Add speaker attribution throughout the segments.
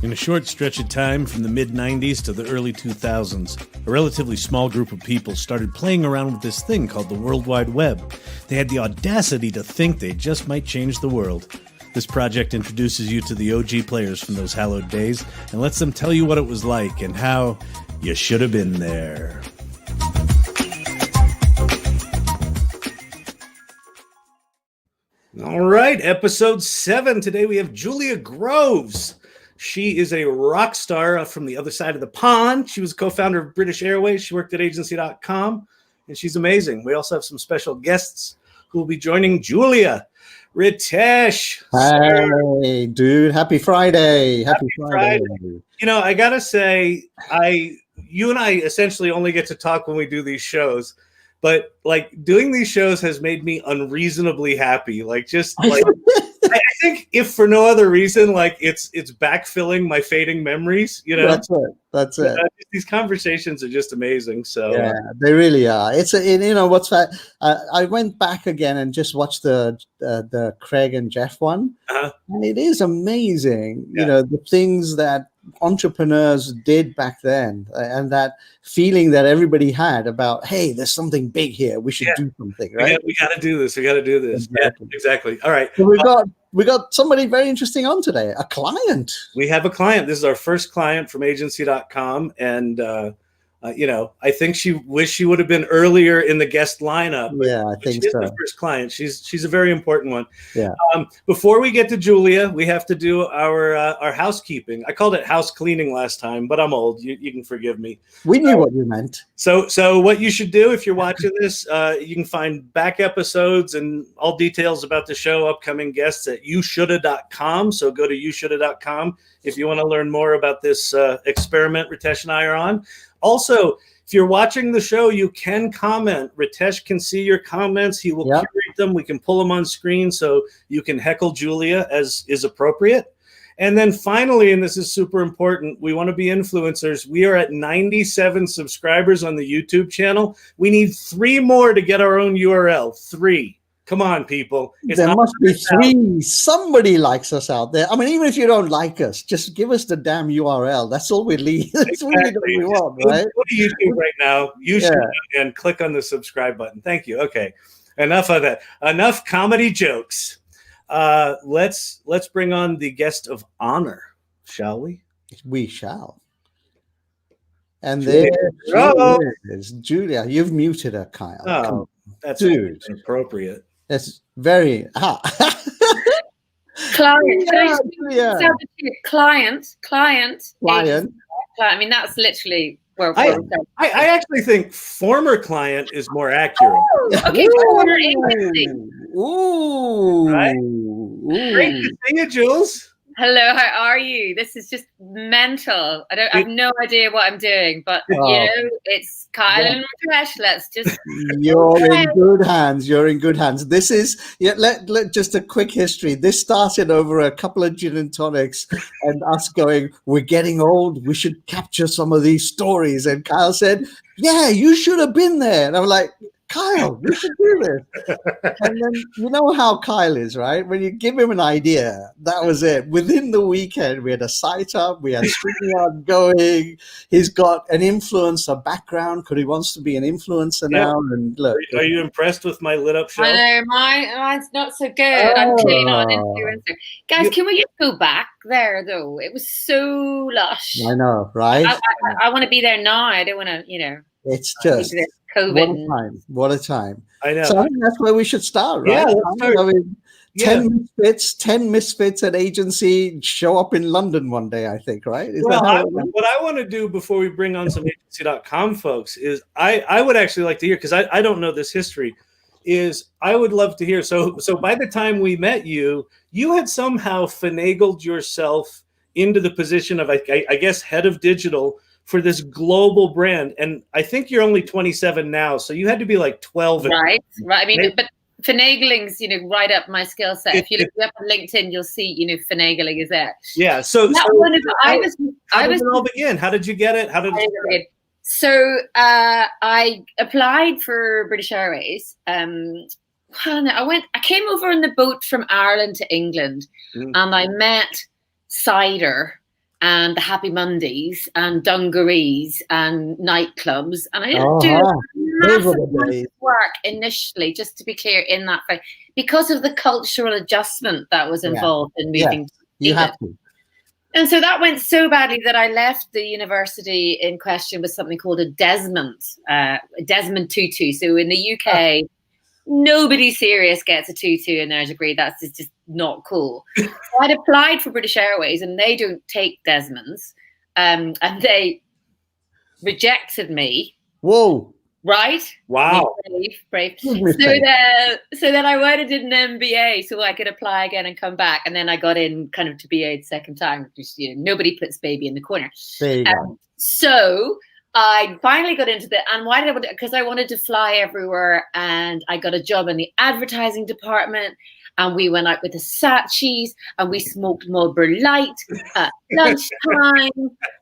Speaker 1: In a short stretch of time from the mid-90s to the early 2000s, a relatively small group of people started playing around with this thing called the World Wide Web. They had the audacity to think they just might change the world. This project introduces you to the OG players from those hallowed days and lets them tell you what it was like and how you should have been there. All right, episode 7. Today we have Julia Groves. She is a rock star from the other side of the pond. She was co-founder of British Airways. She worked at agency.com, and she's amazing. We also have some special guests who will be joining Julia. Ritesh.
Speaker 2: Hey, dude. Happy Friday. Happy Friday.
Speaker 1: You know, I got to say, you and I essentially only get to talk when we do these shows. But like doing these shows has made me unreasonably happy. Like just like I think if for no other reason, like it's backfilling my fading memories. You know,
Speaker 2: that's it.
Speaker 1: These conversations are just amazing. So
Speaker 2: yeah, they really are. I went back again and just watched the Craig and Jeff one, and it is amazing. Yeah. You know, the things that entrepreneurs did back then, and that feeling that everybody had about, hey, there's something big here, we should do something, right?
Speaker 1: We got to do this. Exactly. Yeah, exactly. All right,
Speaker 2: so we got somebody very interesting on today, a client.
Speaker 1: We have a client. This is our first client from agency.com, and I think she wished she would have been earlier in the guest lineup.
Speaker 2: Yeah, I think so.
Speaker 1: The first client. She's a very important one.
Speaker 2: Yeah.
Speaker 1: Before we get to Julia, we have to do our housekeeping. I called it house cleaning last time, but I'm old. You can forgive me.
Speaker 2: We knew what you meant.
Speaker 1: So what you should do if you're watching this, you can find back episodes and all details about the show, upcoming guests at youshoulda.com. So go to youshoulda.com if you want to learn more about this experiment Ritesh and I are on. Also, if you're watching the show, you can comment. Ritesh can see your comments. He will curate them. We can pull them on screen so you can heckle Julia as is appropriate. And then finally, and this is super important, we want to be influencers. We are at 97 subscribers on the YouTube channel. We need 3 more to get our own URL. 3. Come on, people.
Speaker 2: There must be 3. Somebody likes us out there. I mean, even if you don't like us, just give us the damn URL. That's all we need. That's
Speaker 1: exactly.
Speaker 2: what we want, right?
Speaker 1: Go to YouTube right now. And click on the subscribe button. Thank you. Okay. Enough of that. Enough comedy jokes. Let's bring on the guest of honor, shall we?
Speaker 2: We shall. And there is Julia. You've muted her, Kyle.
Speaker 1: Oh, that's inappropriate.
Speaker 2: That's very
Speaker 3: client. Client. I mean, that's literally where
Speaker 1: I actually think former client is more accurate.
Speaker 3: Oh, okay.
Speaker 2: Ooh.
Speaker 1: Right? Great to see you, Jules.
Speaker 3: Hello, how are you? This is just mental. I have no idea what I'm doing, but it's Kyle and Ritesh. Let's just.
Speaker 2: You're in good hands. You're in good hands. This is let just a quick history. This started over a couple of gin and tonics, and us going, we're getting old. We should capture some of these stories. And Kyle said, "Yeah, you should have been there." And I'm like, Kyle, we should do this. And then you know how Kyle is, right? When you give him an idea, that was it. Within the weekend, we had a site up, we had StreamYard going. He's got an influencer background because he wants to be an influencer now. And look,
Speaker 1: are you impressed with my lit up show?
Speaker 3: I know mine's not so good. I'm clearly not an influencer. Guys, can we just go back there though? It was so lush.
Speaker 2: I know, right?
Speaker 3: I want to be there now. I don't want to,
Speaker 2: It's just
Speaker 3: COVID.
Speaker 2: What a time.
Speaker 1: I know.
Speaker 2: So I think that's where we should start, right?
Speaker 1: Yeah, let's start.
Speaker 2: I mean, 10 misfits at agency show up in London one day, I think, right?
Speaker 1: What I want to do before we bring on some agency.com folks is I would actually like to hear, because I don't know this history, is I would love to hear. So by the time we met you had somehow finagled yourself into the position of, I guess, head of digital for this global brand. And I think you're only 27 now, so you had to be like 12.
Speaker 3: Right. I mean, but finagling's, right up my skill set. If you look up on LinkedIn, you'll see, finagling is there.
Speaker 1: Yeah. So
Speaker 3: how did
Speaker 1: it all begin? How did you get it?
Speaker 3: So I applied for British Airways I came over on the boat from Ireland to England, and I met Cider and the Happy Mondays and dungarees and nightclubs, and I didn't do massive work initially, just to be clear, in that way, because of the cultural adjustment that was involved in moving.
Speaker 2: You have to.
Speaker 3: And so that went so badly that I left the university in question with something called a Desmond tutu. So in the UK, nobody serious gets a tutu in their degree. That's just not cool. So I'd applied for British Airways, and they don't take Desmonds, and they rejected me.
Speaker 2: Whoa.
Speaker 3: Right?
Speaker 1: Wow.
Speaker 3: Brave. So then I went and did an MBA so I could apply again and come back. And then I got in kind of to BA the second time. Just, nobody puts baby in the corner. So I finally got into and why did I want to? Because I wanted to fly everywhere, and I got a job in the advertising department. And we went out with the Saatchis, and we smoked Marlboro Lights at lunchtime,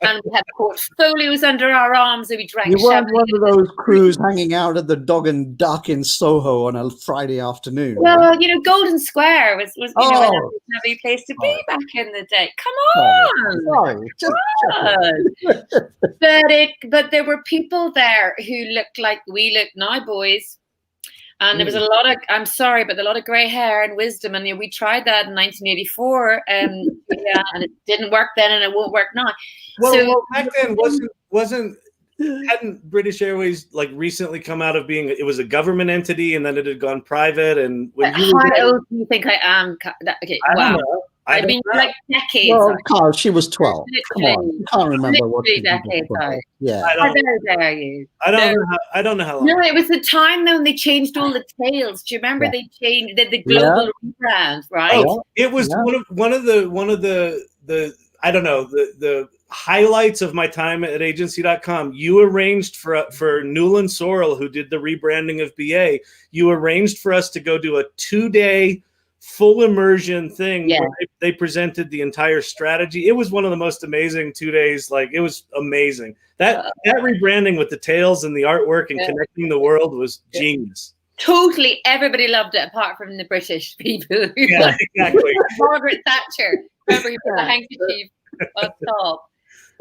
Speaker 3: and we had portfolios under our arms, and we drank
Speaker 2: champagne. You weren't one of those crews
Speaker 3: Mm-hmm.
Speaker 2: hanging out at the Dog and Duck in Soho on a Friday afternoon.
Speaker 3: Well, Golden Square was a lovely place to be back in the day. Come on, sorry. But there were people there who looked like we look now, boys. And there was a lot of grey hair and wisdom. And we tried that in 1984. And it didn't work then, and it won't work now.
Speaker 1: Well, back then hadn't British Airways like recently come out of being, it was a government entity, and then it had gone private. And when
Speaker 3: how old do you think I am? Okay,
Speaker 1: I don't know.
Speaker 3: I mean, like decades.
Speaker 2: Well, Carl, she was 12. Come on, you can't remember what she
Speaker 3: decades
Speaker 2: was. Yeah.
Speaker 3: How dare you?
Speaker 1: I don't know how long.
Speaker 3: No, it was the time though, and they changed all the tails. Do you remember they changed the global rebrand, right?
Speaker 1: Oh, it was one of the I don't know, the highlights of my time at agency.com. You arranged for Newland Sorrell, who did the rebranding of BA. You arranged for us to go do a 2-day full immersion thing where they presented the entire strategy. It was one of the most amazing 2 days. Like, it was amazing. That rebranding with the tails and the artwork and connecting the world was genius.
Speaker 3: Totally, everybody loved it apart from the British people.
Speaker 1: Yeah, exactly.
Speaker 3: Margaret Thatcher, remember, he put the handkerchief on top.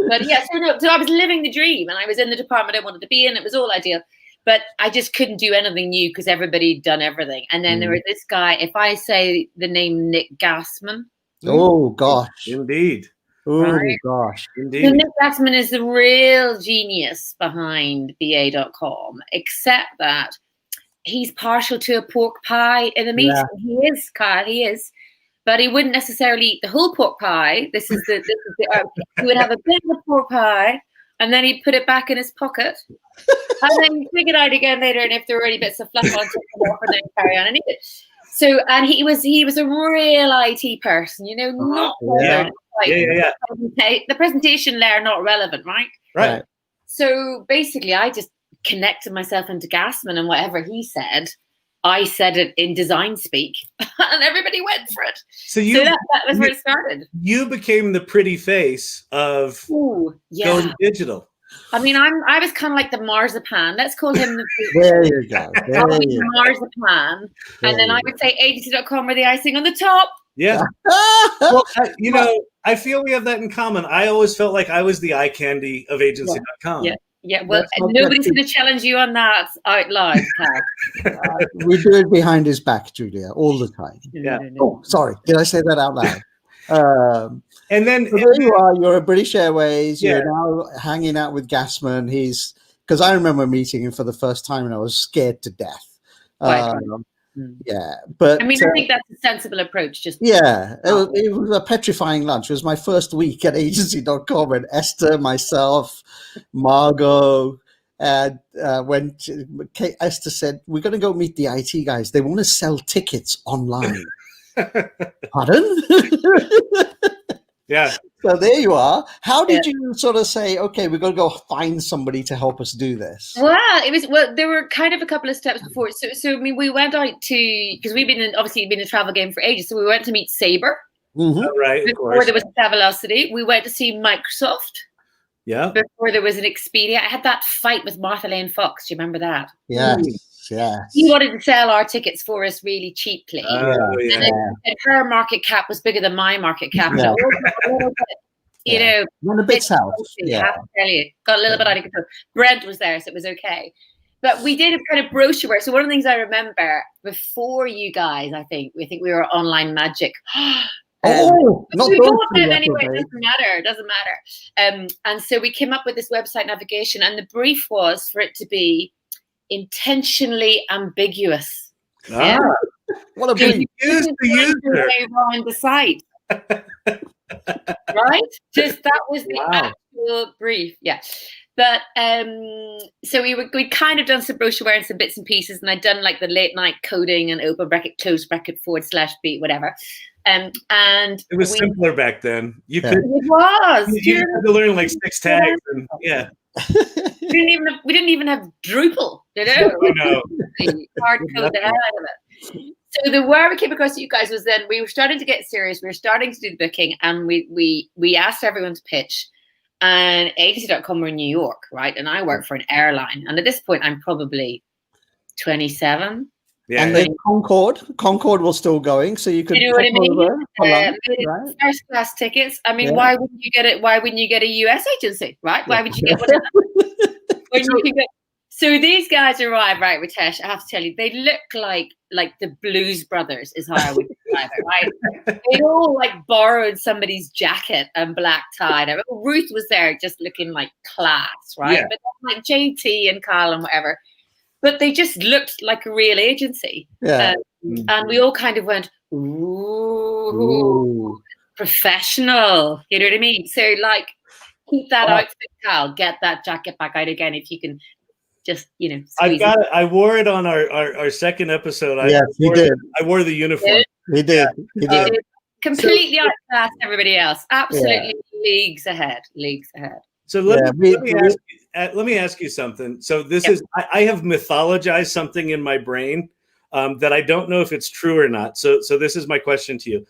Speaker 3: But so I was living the dream, and I was in the department I wanted to be in. It was all ideal. But I just couldn't do anything new because everybody had done everything. And then there was this guy, if I say the name Nick Gassman.
Speaker 2: Oh, gosh.
Speaker 1: Indeed.
Speaker 2: Oh, gosh.
Speaker 1: Indeed.
Speaker 3: So Nick Gassman is the real genius behind BA.com, except that he's partial to a pork pie in the meeting. Yeah. He is, Kyle, he is. But he wouldn't necessarily eat the whole pork pie. He would have a bit of the pork pie, and then he'd put it back in his pocket. And then you figure it out again later, and if there were any bits of fluff on top of and then carry on and eat it. So, and he was a real IT person, not the presentation layer not relevant, right?
Speaker 1: Right.
Speaker 3: So basically, I just connected myself into Gassman, and whatever he said, I said it in design speak, and everybody went for it. So that was where it started.
Speaker 1: You became the pretty face of going digital.
Speaker 3: I mean, I was kind of like the marzipan. Let's call him the
Speaker 2: There you go.
Speaker 3: marzipan. And then I would say agency.com were the icing on the top.
Speaker 1: Yeah. Well, I feel we have that in common. I always felt like I was the eye candy of agency.com.
Speaker 3: Yeah. Well, nobody's going to challenge you on that out loud.
Speaker 2: We do it behind his back, Julia, all the time.
Speaker 1: Yeah.
Speaker 2: Oh, sorry. Did I say that out loud?
Speaker 1: And then
Speaker 2: so there you are. You're at British Airways. You're now hanging out with Gassman. Because I remember meeting him for the first time, and I was scared to death. Yeah, but
Speaker 3: I mean, I think that's a sensible approach. It
Speaker 2: was a petrifying lunch. It was my first week at agency.com, and Esther, myself, Margot, and when Esther said, "We're going to go meet the IT guys. They want to sell tickets online." Pardon?
Speaker 1: Yeah.
Speaker 2: So there you are. How did you sort of say, okay, we're going to go find somebody to help us do this?
Speaker 3: Well, there were kind of a couple of steps before. So I mean, we went out because we've been in a travel game for ages. So we went to meet Sabre.
Speaker 1: Mm-hmm. Right.
Speaker 3: Before there was Travelocity. We went to see Microsoft.
Speaker 1: Yeah.
Speaker 3: Before there was an Expedia. I had that fight with Martha Lane Fox. Do you remember that?
Speaker 2: Yeah.
Speaker 3: He wanted to sell our tickets for us really cheaply. And her market cap was bigger than my market cap. And it was a little bit, you know,
Speaker 2: went a bit south.
Speaker 3: I have to tell you, got a little bit out of control. Brent was there, so it was okay. But we did a kind of brochure work. So one of the things I remember before you guys, I think we were Online Magic.
Speaker 2: Not
Speaker 3: we bought them anyway. It doesn't matter. And so we came up with this website navigation, and the brief was for it to be intentionally ambiguous.
Speaker 2: What a brief!
Speaker 1: Use the user
Speaker 3: around the site, right? Just that was the actual brief. Yeah. But so we kind of done some brochure and some bits and pieces, and I'd done like the late night coding and open bracket, close bracket, /beat, whatever. And
Speaker 1: it was simpler back then. You could.
Speaker 3: It was.
Speaker 1: You had to learn like 6 tags, and
Speaker 3: we didn't even have Drupal, you know.
Speaker 1: No.
Speaker 3: Hard code the hell out of it. So the where we came across you guys was then we were starting to get serious. We were starting to do the booking, and we asked everyone to pitch. And agency.com were in New York, right? And I work for an airline. And at this point, I'm probably 27.
Speaker 2: Yeah. And then Concorde was still going, so you could.
Speaker 3: You know what I mean? Right? First class tickets. I mean, why wouldn't you get it? Why wouldn't you get a US agency, right? Why would you get one? When you can get. So these guys arrive, right, Ritesh, I have to tell you, they look like the Blues Brothers is how I would describe it, right? They all like borrowed somebody's jacket and black tie. Ruth was there just looking like class, right? Yeah. But like JT and Kyle and whatever. But they just looked like a real agency. Yeah. And we all kind of went, ooh, professional. You know what I mean? So like, keep that outfit, Kyle. Get that jacket back out again if you can. Just, you know,
Speaker 1: I got it. I wore it on our second episode.
Speaker 2: You did.
Speaker 1: I wore the uniform.
Speaker 2: He did.
Speaker 3: Completely outclassed everybody else. Absolutely leagues ahead.
Speaker 1: So let me ask you something. So this is I have mythologized something in my brain that I don't know if it's true or not. So this is my question to you.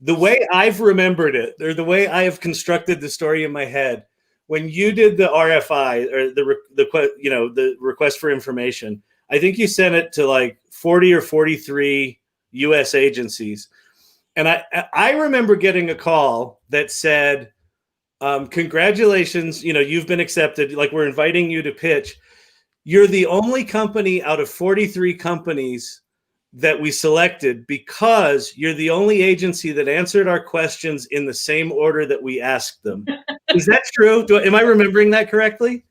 Speaker 1: The way I've remembered it, or the way I have constructed the story in my head. When you did the RFI or the request for information, I think you sent it to like 40 or 43 U.S. agencies, and I remember getting a call that said, "Congratulations, you've been accepted. Like we're inviting you to pitch. You're the only company out of 43 companies that we selected because you're the only agency that answered our questions in the same order that we asked them." Is that true? Am I remembering that correctly?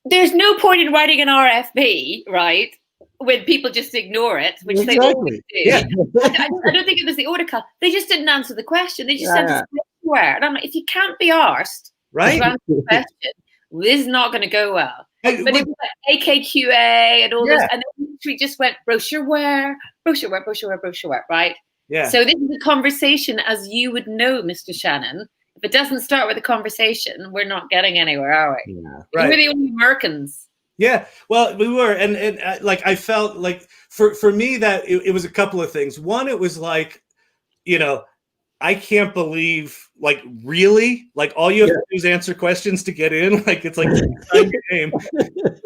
Speaker 3: There's no point in writing an RFP, right? When people just ignore it, which they always do. Yeah. I don't think it was the order cut. They just didn't answer the question. They just sent us somewhere. And I'm like, if you can't be arsed to answer the question, this is not going to go well. But it was like AKQA and all this, and then we just went brochure where, right? Yeah. So this is a conversation, as you would know, Mr. Shannon. If it doesn't start with a conversation, we're not getting anywhere, are we? Yeah, right. We're the only Americans.
Speaker 1: Yeah, well, we were, and like I felt like for me that it was a couple of things. One, it was like, I can't believe, like, really, like all you have to do is answer questions to get in. Like it's like a game.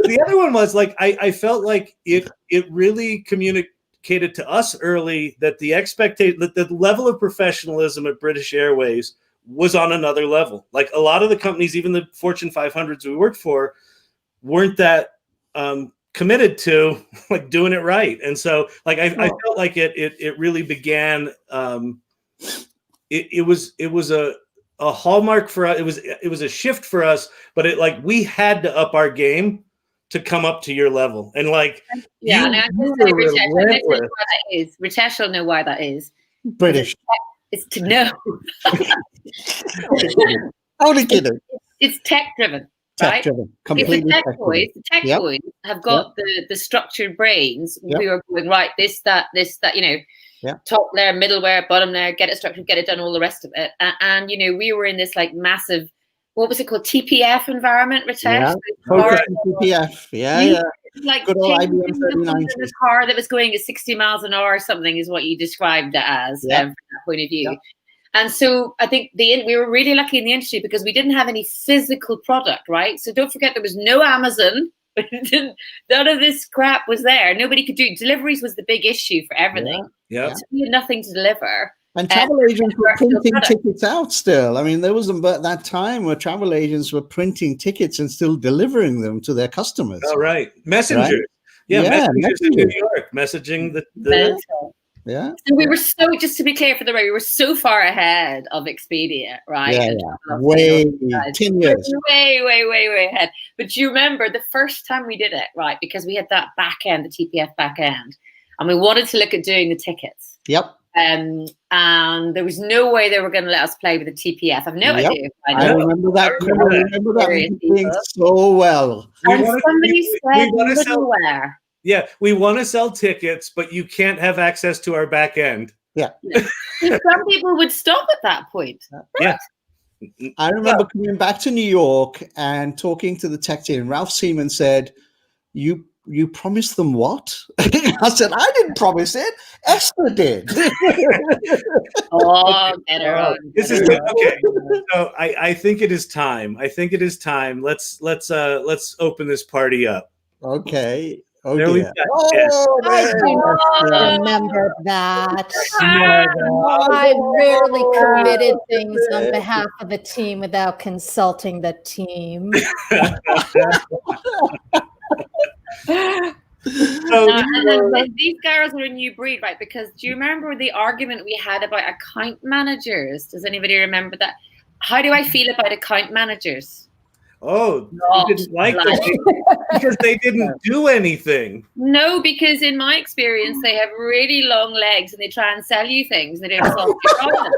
Speaker 1: The other one was like I felt like it really communicated to us early that the level of professionalism at British Airways was on another level. Like a lot of the companies, even the Fortune 500s we worked for, weren't that committed to like doing it right. And so like I felt like it really began. It was a hallmark for us. It was a shift for us, but we had to up our game to come up to your level. And like
Speaker 3: and I can say Ritesh will know why that is.
Speaker 2: British.
Speaker 3: It's to know.
Speaker 2: How to get it?
Speaker 3: It's tech driven. Right?
Speaker 2: Completely
Speaker 3: if the tech boys have got the structured brains, we are going right. This, that, top layer, middleware, bottom layer, get it structured, get it done, all the rest of it. And we were in this like massive, what was it called, TPF environment, Ritesh?
Speaker 2: TPF,
Speaker 3: Like good old IBM 3090. The car that was going at 60 miles an hour or something is what you described it as from that point of view. Yeah. And so I think we were really lucky in the industry because we didn't have any physical product, right? So don't forget there was no Amazon, None of this crap was there. Nobody could do deliveries was the big issue for everything.
Speaker 1: Yeah.
Speaker 3: So we had nothing to deliver.
Speaker 2: And travel agents were printing tickets out still. I mean, there was that time where travel agents were printing tickets and still delivering them to their customers.
Speaker 1: Oh, right. Messengers.
Speaker 2: Right?
Speaker 1: Messengers in New York, messaging the
Speaker 2: Yeah.
Speaker 3: So we were just to be clear for the record, we were so far ahead of Expedia, right?
Speaker 2: Yeah. Way 10 years.
Speaker 3: Way ahead. But do you remember the first time we did it, right? Because we had that back end, the TPF back end, and we wanted to look at doing the tickets.
Speaker 2: Yep.
Speaker 3: And there was no way they were going to let us play with the TPF. I've no idea.
Speaker 2: I remember that. I remember that being so well.
Speaker 3: And somebody said, where?
Speaker 1: Yeah, we want to sell tickets, but you can't have access to our back end.
Speaker 2: Yeah.
Speaker 3: Some people would stop at that point.
Speaker 1: Yeah.
Speaker 2: I remember coming back to New York and talking to the tech team. Ralph Seaman said, you promised them what? I said, I didn't promise it. Esther did.
Speaker 3: Oh, get her on.
Speaker 1: This is good. Okay. So I think it is time. Let's open this party up.
Speaker 2: Okay. Oh,
Speaker 1: there
Speaker 2: dear.
Speaker 4: I do not remember that. I rarely committed things on behalf of the team without consulting the team.
Speaker 3: And these girls are a new breed, right? Because do you remember the argument we had about account managers? Does anybody remember that? How do I feel about account managers?
Speaker 1: Oh, you didn't like them because they didn't do anything.
Speaker 3: No, because in my experience, they have really long legs and they try and sell you things. They don't solve your problem,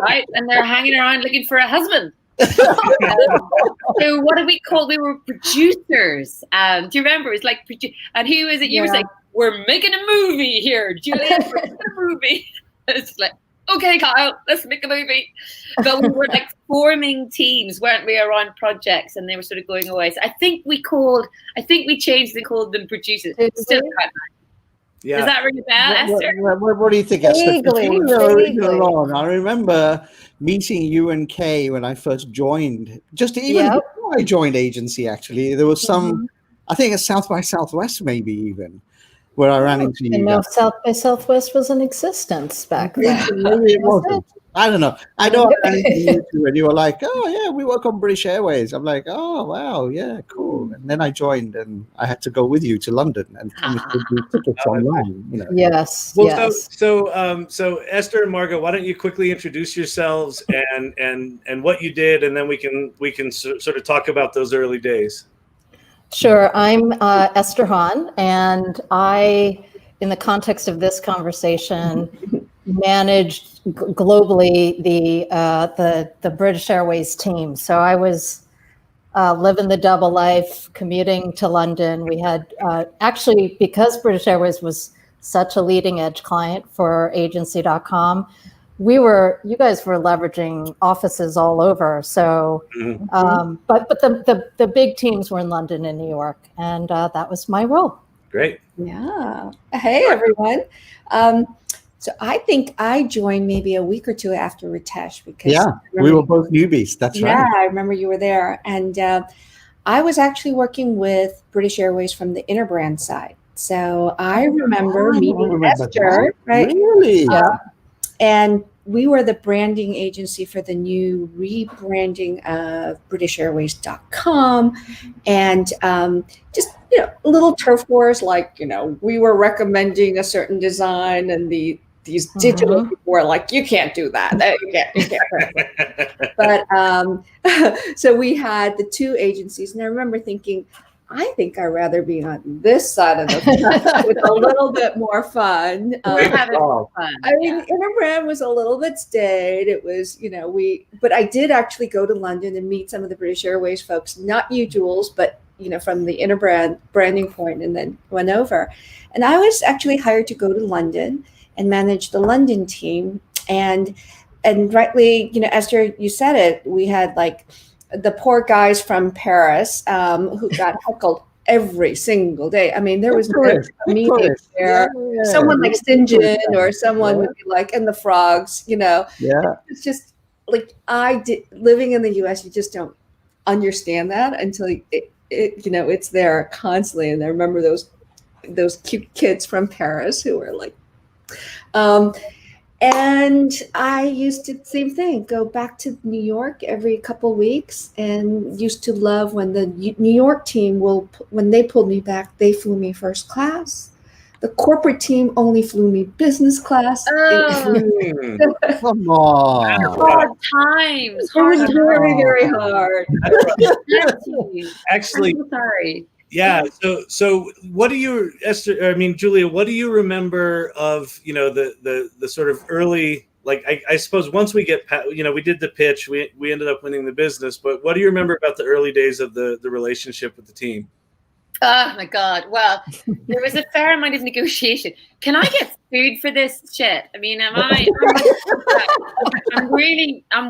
Speaker 3: right? And they're hanging around looking for a husband. So what do we call? We were producers. Do you remember? It's like, and who is it? You were like, we're making a movie here, Julia. We're making a movie. It's like, okay, Kyle, let's make a movie. But we were like forming teams, weren't we, around projects, and they were sort of going away. So I think we changed and called them producers. Still quite nice. Yeah. Does that ring a bell, Esther?
Speaker 2: What do you think, Esther? I remember meeting you and Kay when I first joined. Just even before I joined agency, actually, there was some. I think it's South by Southwest, maybe even, where I ran into you.
Speaker 4: No, South by Southwest was in existence back then.
Speaker 2: Maybe it wasn't. I don't know. I know I ran into you too, and you were like, "Oh yeah, we work on British Airways." I'm like, "Oh wow, yeah, cool." And then I joined, and I had to go with you to London and do tickets online. You know.
Speaker 4: Yes.
Speaker 1: Well,
Speaker 4: yes.
Speaker 1: So Esther and Margot, why don't you quickly introduce yourselves and what you did, and then we can sort of talk about those early days.
Speaker 4: Sure. I'm Esther Hyun, and I, in the context of this conversation, managed globally the British Airways team. So I was living the double life, commuting to London. We had actually, because British Airways was such a leading edge client for agency.com, you guys were leveraging offices all over. So, but the big teams were in London and New York, and that was my role.
Speaker 1: Great.
Speaker 5: Yeah. Hey, everyone. So I think I joined maybe a week or two after Ritesh because
Speaker 2: we were both newbies. That's right.
Speaker 5: Yeah, I remember you were there, and I was actually working with British Airways from the Interbrand side. So I remember meeting Esther, right?
Speaker 2: Really?
Speaker 5: And we were the branding agency for the new rebranding of BritishAirways.com, and just little turf wars, like we were recommending a certain design, and these digital people were like, you can't do that. You can't. But so we had the two agencies, and I remember thinking, I think I'd rather be on this side of the fence with a little bit more fun. I mean, Interbrand was a little bit staid. It was, but I did actually go to London and meet some of the British Airways folks, not you, Jules, but, from the Interbrand branding point, and then went over. And I was actually hired to go to London and manage the London team. And rightly, Esther, you said it, we had like the poor guys from Paris who got heckled every single day. I mean, there was no meeting there. Someone like St. John or someone would be like, and the frogs, It's just like living in the US, you just don't understand that until it's there constantly. And I remember those cute kids from Paris who were like, and I used to, same thing, go back to New York every couple weeks, and used to love when the New York team when they pulled me back, they flew me first class. The corporate team only flew me business class.
Speaker 2: Come on.
Speaker 3: Hard times.
Speaker 5: It was very, very hard.
Speaker 1: Actually,
Speaker 3: I'm so sorry.
Speaker 1: yeah. So what do you, Esther? I mean, Julia, what do you remember of the sort of early, like I suppose once we get we did the pitch, we ended up winning the business, but what do you remember about the early days of the relationship with the team?
Speaker 3: Oh my God. Well, there was a fair amount of negotiation. Can I get sued for this shit? I mean, I'm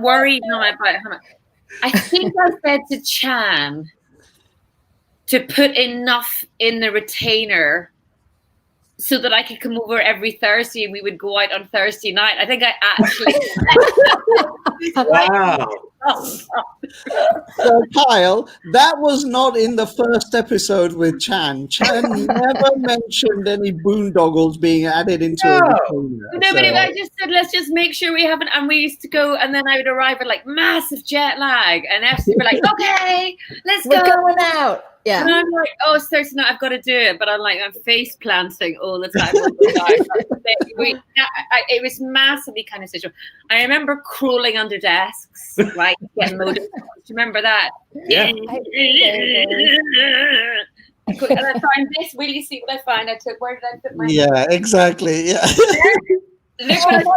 Speaker 3: worried now about how much. I think I said to Chan to put enough in the retainer so that I could come over every Thursday and we would go out on Thursday night. I think I actually.
Speaker 1: Wow.
Speaker 2: So Kyle, that was not in the first episode with Chan. Chan never mentioned any boondoggles being added into a retainer.
Speaker 3: No, but I just said, let's just make sure we haven't. And we used to go, and then I would arrive with like massive jet lag, and Esther would be like, okay,
Speaker 4: We're going out. Yeah.
Speaker 3: And I'm like, oh, it's Thursday night, I've got to do it. But I'm like, I'm face planting all the time. It was massively kind of situation. I remember crawling under desks, right? Getting loaded. Do you remember that?
Speaker 1: Yeah.
Speaker 3: And I find this. Will you see what I find? Where did I put my?
Speaker 2: Yeah, exactly. Yeah.
Speaker 3: Look at the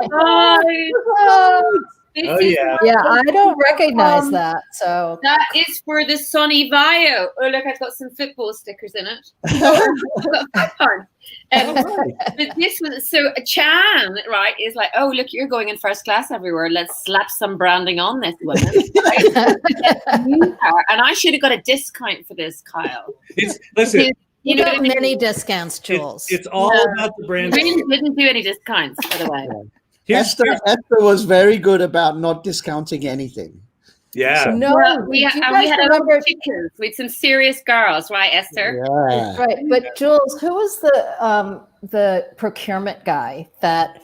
Speaker 1: Oh yeah.
Speaker 4: Yeah, I don't recognize that. So
Speaker 3: that is for the Sonny Vio. Oh look, I've got some football stickers in it. But this was so Chan, right, is like, oh look, you're going in first class everywhere. Let's slap some branding on this woman. And I should have got a discount for this, Kyle.
Speaker 1: Listen.
Speaker 4: You got many discounts, Jules.
Speaker 1: It's all about the brand.
Speaker 3: We didn't do any discounts, by the way.
Speaker 2: Esther was very good about not discounting anything.
Speaker 1: Yeah.
Speaker 2: So,
Speaker 4: No,
Speaker 3: we had other chickens. We had some serious girls, right, Esther?
Speaker 2: yeah.
Speaker 4: Right, but Jules, who was the procurement guy that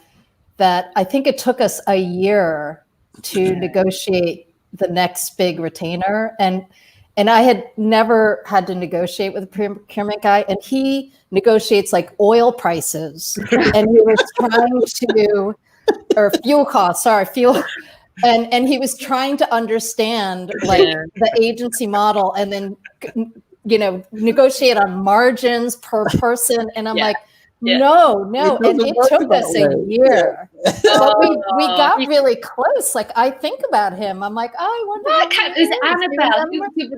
Speaker 4: I think it took us a year to negotiate the next big retainer, and I had never had to negotiate with a procurement guy, and he negotiates like oil prices, and he was trying to, or fuel costs, fuel. And he was trying to understand like the agency model, and then negotiate on margins per person. And I'm like, no, and it took us a year. But we got really close. Like I think about him, I'm like, I wonder.
Speaker 3: Is Annabelle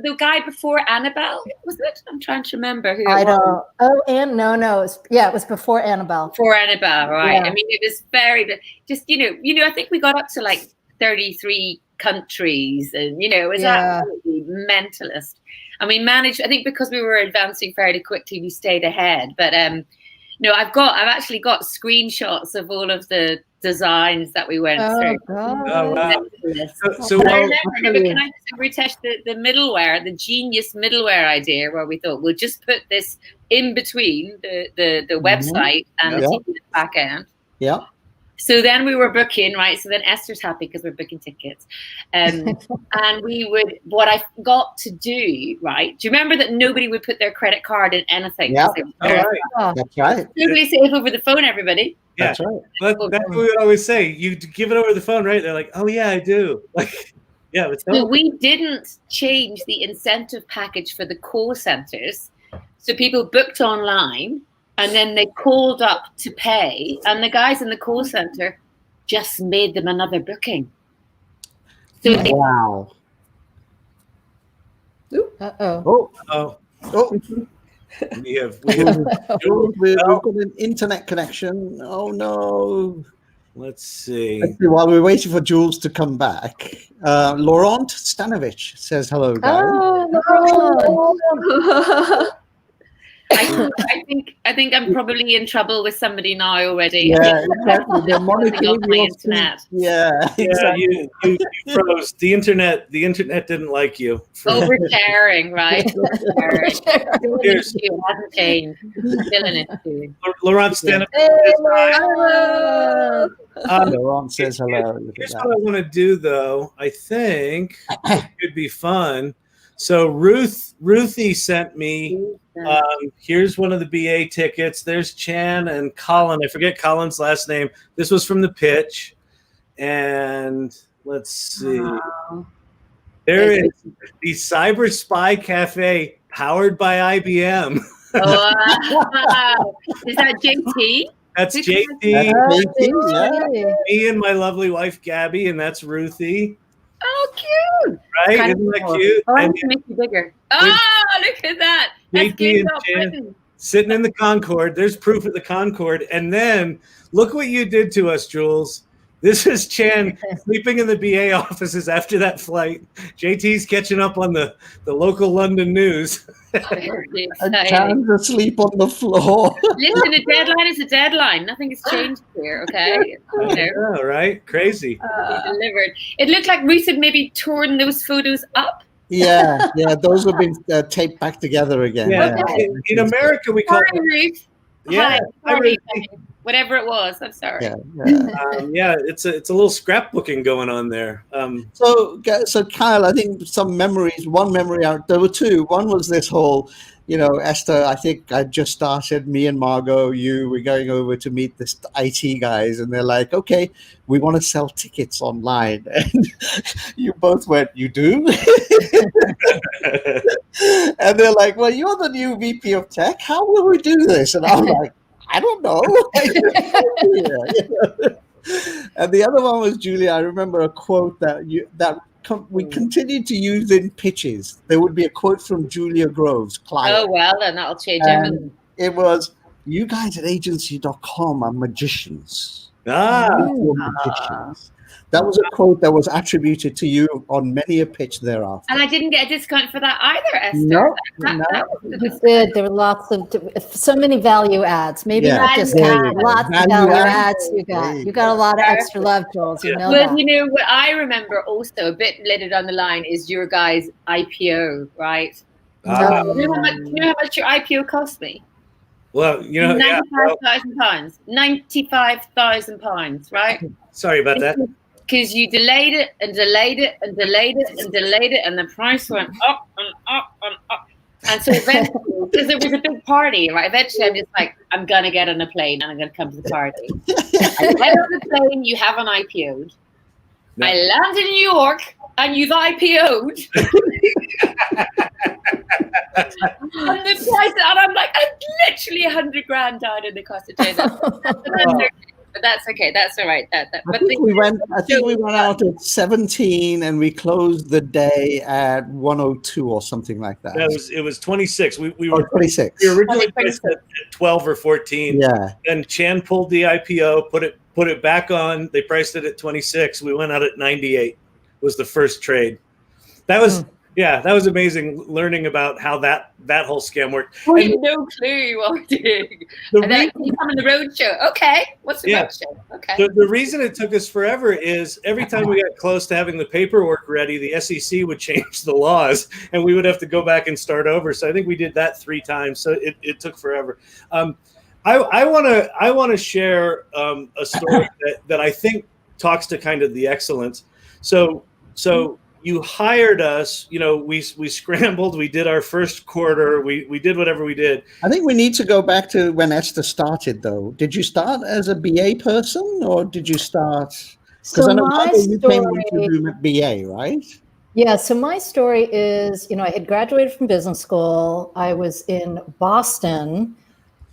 Speaker 3: the guy before Annabelle? Was it? I'm trying to remember who.
Speaker 4: I don't. Oh, and no, it was before Annabelle.
Speaker 3: Before Annabelle, right?
Speaker 4: Yeah.
Speaker 3: I mean, it was very just I think we got up to like 33 countries, and it was absolutely mentalist. And we managed, I think, because we were advancing fairly quickly, we stayed ahead. But I've actually got screenshots of all of the designs that we went through.
Speaker 4: God.
Speaker 1: Oh wow.
Speaker 3: But I remember, can I just retouch the middleware, the genius middleware idea, where we thought we'll just put this in between the website and the TV back end.
Speaker 2: Yeah.
Speaker 3: So then we were booking, right? So then Esther's happy because we're booking tickets. And what I got to do, right? Do you remember that nobody would put their credit card in anything?
Speaker 2: Yeah. That's right.
Speaker 3: Totally safe over the phone, everybody.
Speaker 1: Yeah.
Speaker 2: That's right.
Speaker 1: That's what we would always say. You give it over the phone, right? They're like, oh yeah, I do. Like, yeah.
Speaker 3: So we didn't change the incentive package for the call centers. So people booked online, and then they called up to pay, and the guys in the call center just made them another booking. So
Speaker 2: Wow.
Speaker 4: Uh-oh.
Speaker 1: We have
Speaker 2: We've got an internet connection. Oh no.
Speaker 1: let's see.
Speaker 2: While we're waiting for Jules to come back, Laurent Stanovich says hello, guys.
Speaker 4: Oh,
Speaker 3: I think I'm probably in trouble with somebody now already.
Speaker 2: Yeah, exactly. They're monitoring
Speaker 3: my
Speaker 2: your
Speaker 3: internet.
Speaker 2: speech. Yeah, exactly.
Speaker 1: You froze. The internet didn't like you.
Speaker 3: Oversharing, right? Oversharing.
Speaker 1: Here's-
Speaker 3: It hasn't changed. Still an issue.
Speaker 1: Laurent, stand up.
Speaker 3: Hello.
Speaker 2: Laurent says hello. Look at
Speaker 1: Here's
Speaker 2: that.
Speaker 1: what I want to do, though. I think it could be fun. So Ruthie sent me. Here's one of the BA tickets. There's Chan and Colin. I forget Colin's last name. This was from the pitch. And let's see.
Speaker 3: Wow.
Speaker 1: There is the Cyber Spy Cafe powered by IBM.
Speaker 3: Wow. Is that JT?
Speaker 1: That's JT.
Speaker 2: Yeah.
Speaker 1: Me and my lovely wife Gabby, and that's Ruthie.
Speaker 3: Oh, cute.
Speaker 1: Right?
Speaker 3: Kind
Speaker 1: Isn't
Speaker 3: of
Speaker 1: that
Speaker 3: cool.
Speaker 1: cute?
Speaker 3: Oh, I
Speaker 1: And
Speaker 3: need to make you bigger. Oh, look at that. That's
Speaker 1: JT
Speaker 3: good.
Speaker 1: and Jan sitting in the Concorde. There's proof at the Concorde. And then look what you did to us, Jules. This is Chan sleeping in the BA offices after that flight. JT's catching up on the local London news.
Speaker 3: Very
Speaker 2: And
Speaker 3: exciting.
Speaker 2: Chan's asleep on the floor.
Speaker 3: Listen, a deadline is a deadline. Nothing has changed here, okay? You know,
Speaker 1: Yeah, right? Crazy.
Speaker 3: we delivered. It looked like Ruth had maybe torn those photos up.
Speaker 2: Yeah, those have been taped back together again.
Speaker 1: Yeah.
Speaker 3: Okay.
Speaker 1: In America, we call
Speaker 3: Sorry, Ruth.
Speaker 1: Yeah.
Speaker 3: Hi, sorry. Whatever it was, I'm sorry.
Speaker 2: Yeah.
Speaker 1: It's a little scrapbooking going on there.
Speaker 2: So Kyle, I think some memories. One memory out. There were two. One was this whole, Esther. I think I just started. Me and Margot, we're going over to meet this IT guys, and they're like, "Okay, we want to sell tickets online." And you both went, "You do?" And they're like, "Well, you're the new VP of Tech. How will we do this?" And I'm like, I don't know. And the other one was, Julia, I remember a quote that we continued to use in pitches. There would be a quote from Julia Groves, client.
Speaker 3: Oh, well, then that'll change
Speaker 2: And
Speaker 3: everything.
Speaker 2: it was, "You guys at agency.com are magicians.
Speaker 1: Ah,
Speaker 2: You're magicians." That was a quote that was attributed to you on many a pitch thereafter.
Speaker 3: And I didn't get a discount for that either, Esther.
Speaker 2: No.
Speaker 3: That was the
Speaker 4: You did. There were lots of so many value adds. Maybe
Speaker 2: Yeah.
Speaker 4: not just
Speaker 3: Value
Speaker 4: that.
Speaker 3: adds.
Speaker 4: Lots of
Speaker 2: Value
Speaker 4: value
Speaker 2: adds.
Speaker 4: adds you got.
Speaker 2: There you
Speaker 4: You got a lot of extra love, Jules. You know
Speaker 3: Well,
Speaker 4: that.
Speaker 3: you know what I remember also a bit later down the line is your guys' IPO, right?
Speaker 1: Ah.
Speaker 3: Do you know how much your IPO cost me?
Speaker 1: well, yeah. Well,
Speaker 3: £95,000. £95,000, right?
Speaker 1: sorry about that.
Speaker 3: Because you delayed it and delayed it and delayed it and delayed it, and the price went up and up and up. And so eventually, because it was a big party, right? Eventually, I'm just like, I'm gonna get on a plane and I'm gonna come to the party. I get on the plane, you haven't IPO'd.
Speaker 1: No.
Speaker 3: I land in New York and you've IPO'd. And the price, and I'm like, I'm literally $100,000 down in the cost of doing that. But that's okay. That's all right.
Speaker 2: I think we went out at 17 and we closed the day at 102 or something like that.
Speaker 1: It was 26. We
Speaker 2: Or
Speaker 1: were
Speaker 2: 26.
Speaker 1: we originally priced it at 12 or 14.
Speaker 2: Yeah.
Speaker 1: Then Chan pulled the IPO, put it back on. They priced it at 26. We went out at 98. Was the first trade. That was that was amazing learning about how that whole scam worked.
Speaker 3: We had no clue what we're doing. And then you come on the road show. Okay, what's the road show? Okay.
Speaker 1: The reason it took us forever is every time we got close to having the paperwork ready, the SEC would change the laws and we would have to go back and start over. So I think we did that 3 times. So it took forever. I want to share a story that I think talks to kind of the excellence. So you hired us, we scrambled, we did our first quarter, we did whatever we did.
Speaker 2: I think we need to go back to when Esther started, though. Did you start as a BA person or did you start? Because I know you came into BA, right?
Speaker 4: Yeah, so my story is, I had graduated from business school. I was in Boston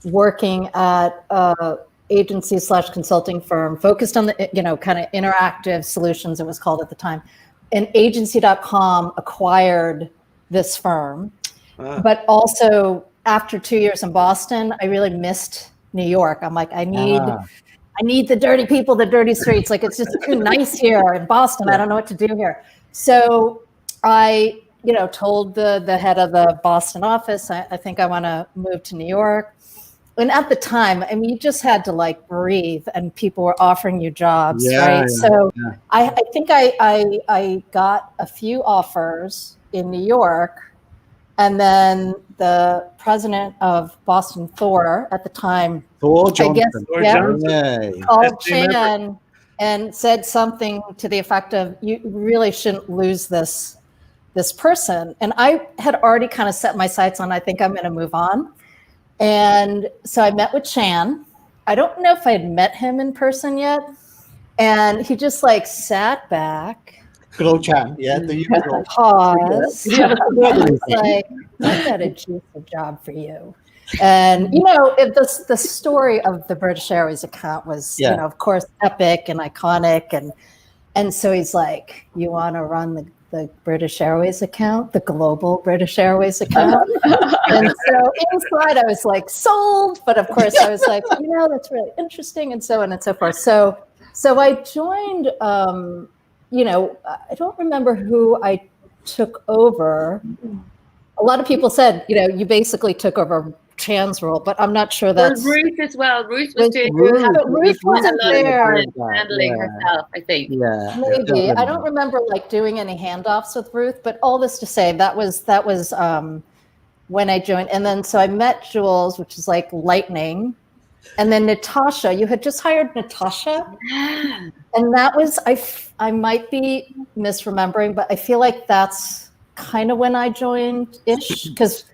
Speaker 4: working at a agency/consulting firm focused on the, kind of interactive solutions, it was called at the time. And agency.com acquired this firm. But also after 2 years in Boston, I really missed New York. I'm like, I need the dirty people, the dirty streets. Like, it's just too nice here in Boston. I don't know what to do here. So I told the head of the Boston office, I think I want to move to New York. And at the time, I mean, you just had to like breathe, and people were offering you jobs, right? So I think I got a few offers in New York, and then the president of Boston, Thor, at the time,
Speaker 2: Thor Johnson,
Speaker 4: called Chan and said something to the effect of, "You really shouldn't lose this person." And I had already kind of set my sights on, I think I'm going to move on. And so I met with Chan. I don't know if I had met him in person yet. And he just like sat back.
Speaker 2: Good old Chan, the usual.
Speaker 4: Pause. Like, I've got a juicy job for you. And, the story of the British Airways account was, of course, epic and iconic. And so he's like, you want to run the British Airways account, the global British Airways account. And so inside I was like sold, but of course I was like, that's really interesting, and so on and so forth. So I joined, I don't remember who I took over. A lot of people said, you basically took over Chan's role, but I'm not sure that's
Speaker 3: Ruth as well. Ruth was doing
Speaker 4: Ruth wasn't there
Speaker 3: handling herself, I think.
Speaker 4: Maybe. I don't remember like doing any handoffs with Ruth, but all this to say that was when I joined. And then so I met Jules, which is like lightning. And then Natasha, you had just hired Natasha. And that was I might be misremembering, but I feel like that's kind of when I joined ish, because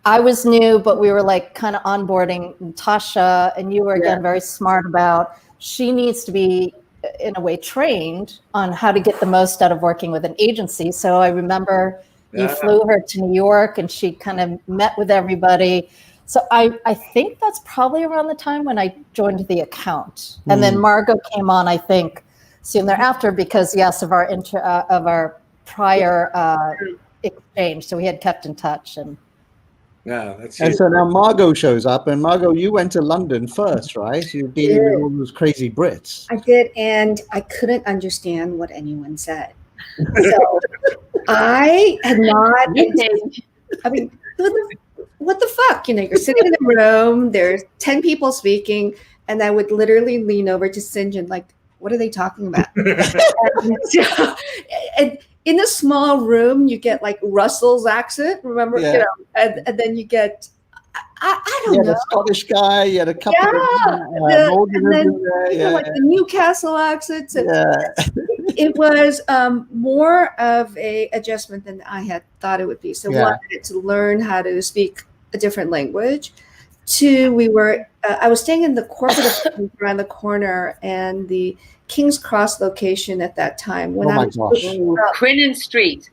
Speaker 4: I was new, but we were like kind of onboarding Natasha, and you were again very smart about she needs to be in a way trained on how to get the most out of working with an agency. So I remember you flew her to New York, and she kind of met with everybody. So I think that's probably around the time when I joined the account, and then Margot came on, I think, soon thereafter, because of our prior exchange. So we had kept in touch.
Speaker 2: And so now Margot shows up, and Margot, you went to London first, right? You were dealing with all those crazy Brits.
Speaker 5: I did, and I couldn't understand what anyone said. So I had not. I mean, what the fuck? You're sitting in a room. There's 10 people speaking, and I would literally lean over to St. John, like, what are they talking about? and in a small room, you get like Russell's accent, remember? And then you get, I don't know.
Speaker 2: The Scottish guy, you had a couple of
Speaker 5: like the Newcastle accents. It was more of a adjustment than I had thought it would be. So one, to learn how to speak a different language. Two, I was staying in the corporate around the corner, and the King's Cross location at that time. When
Speaker 3: Crinan Street.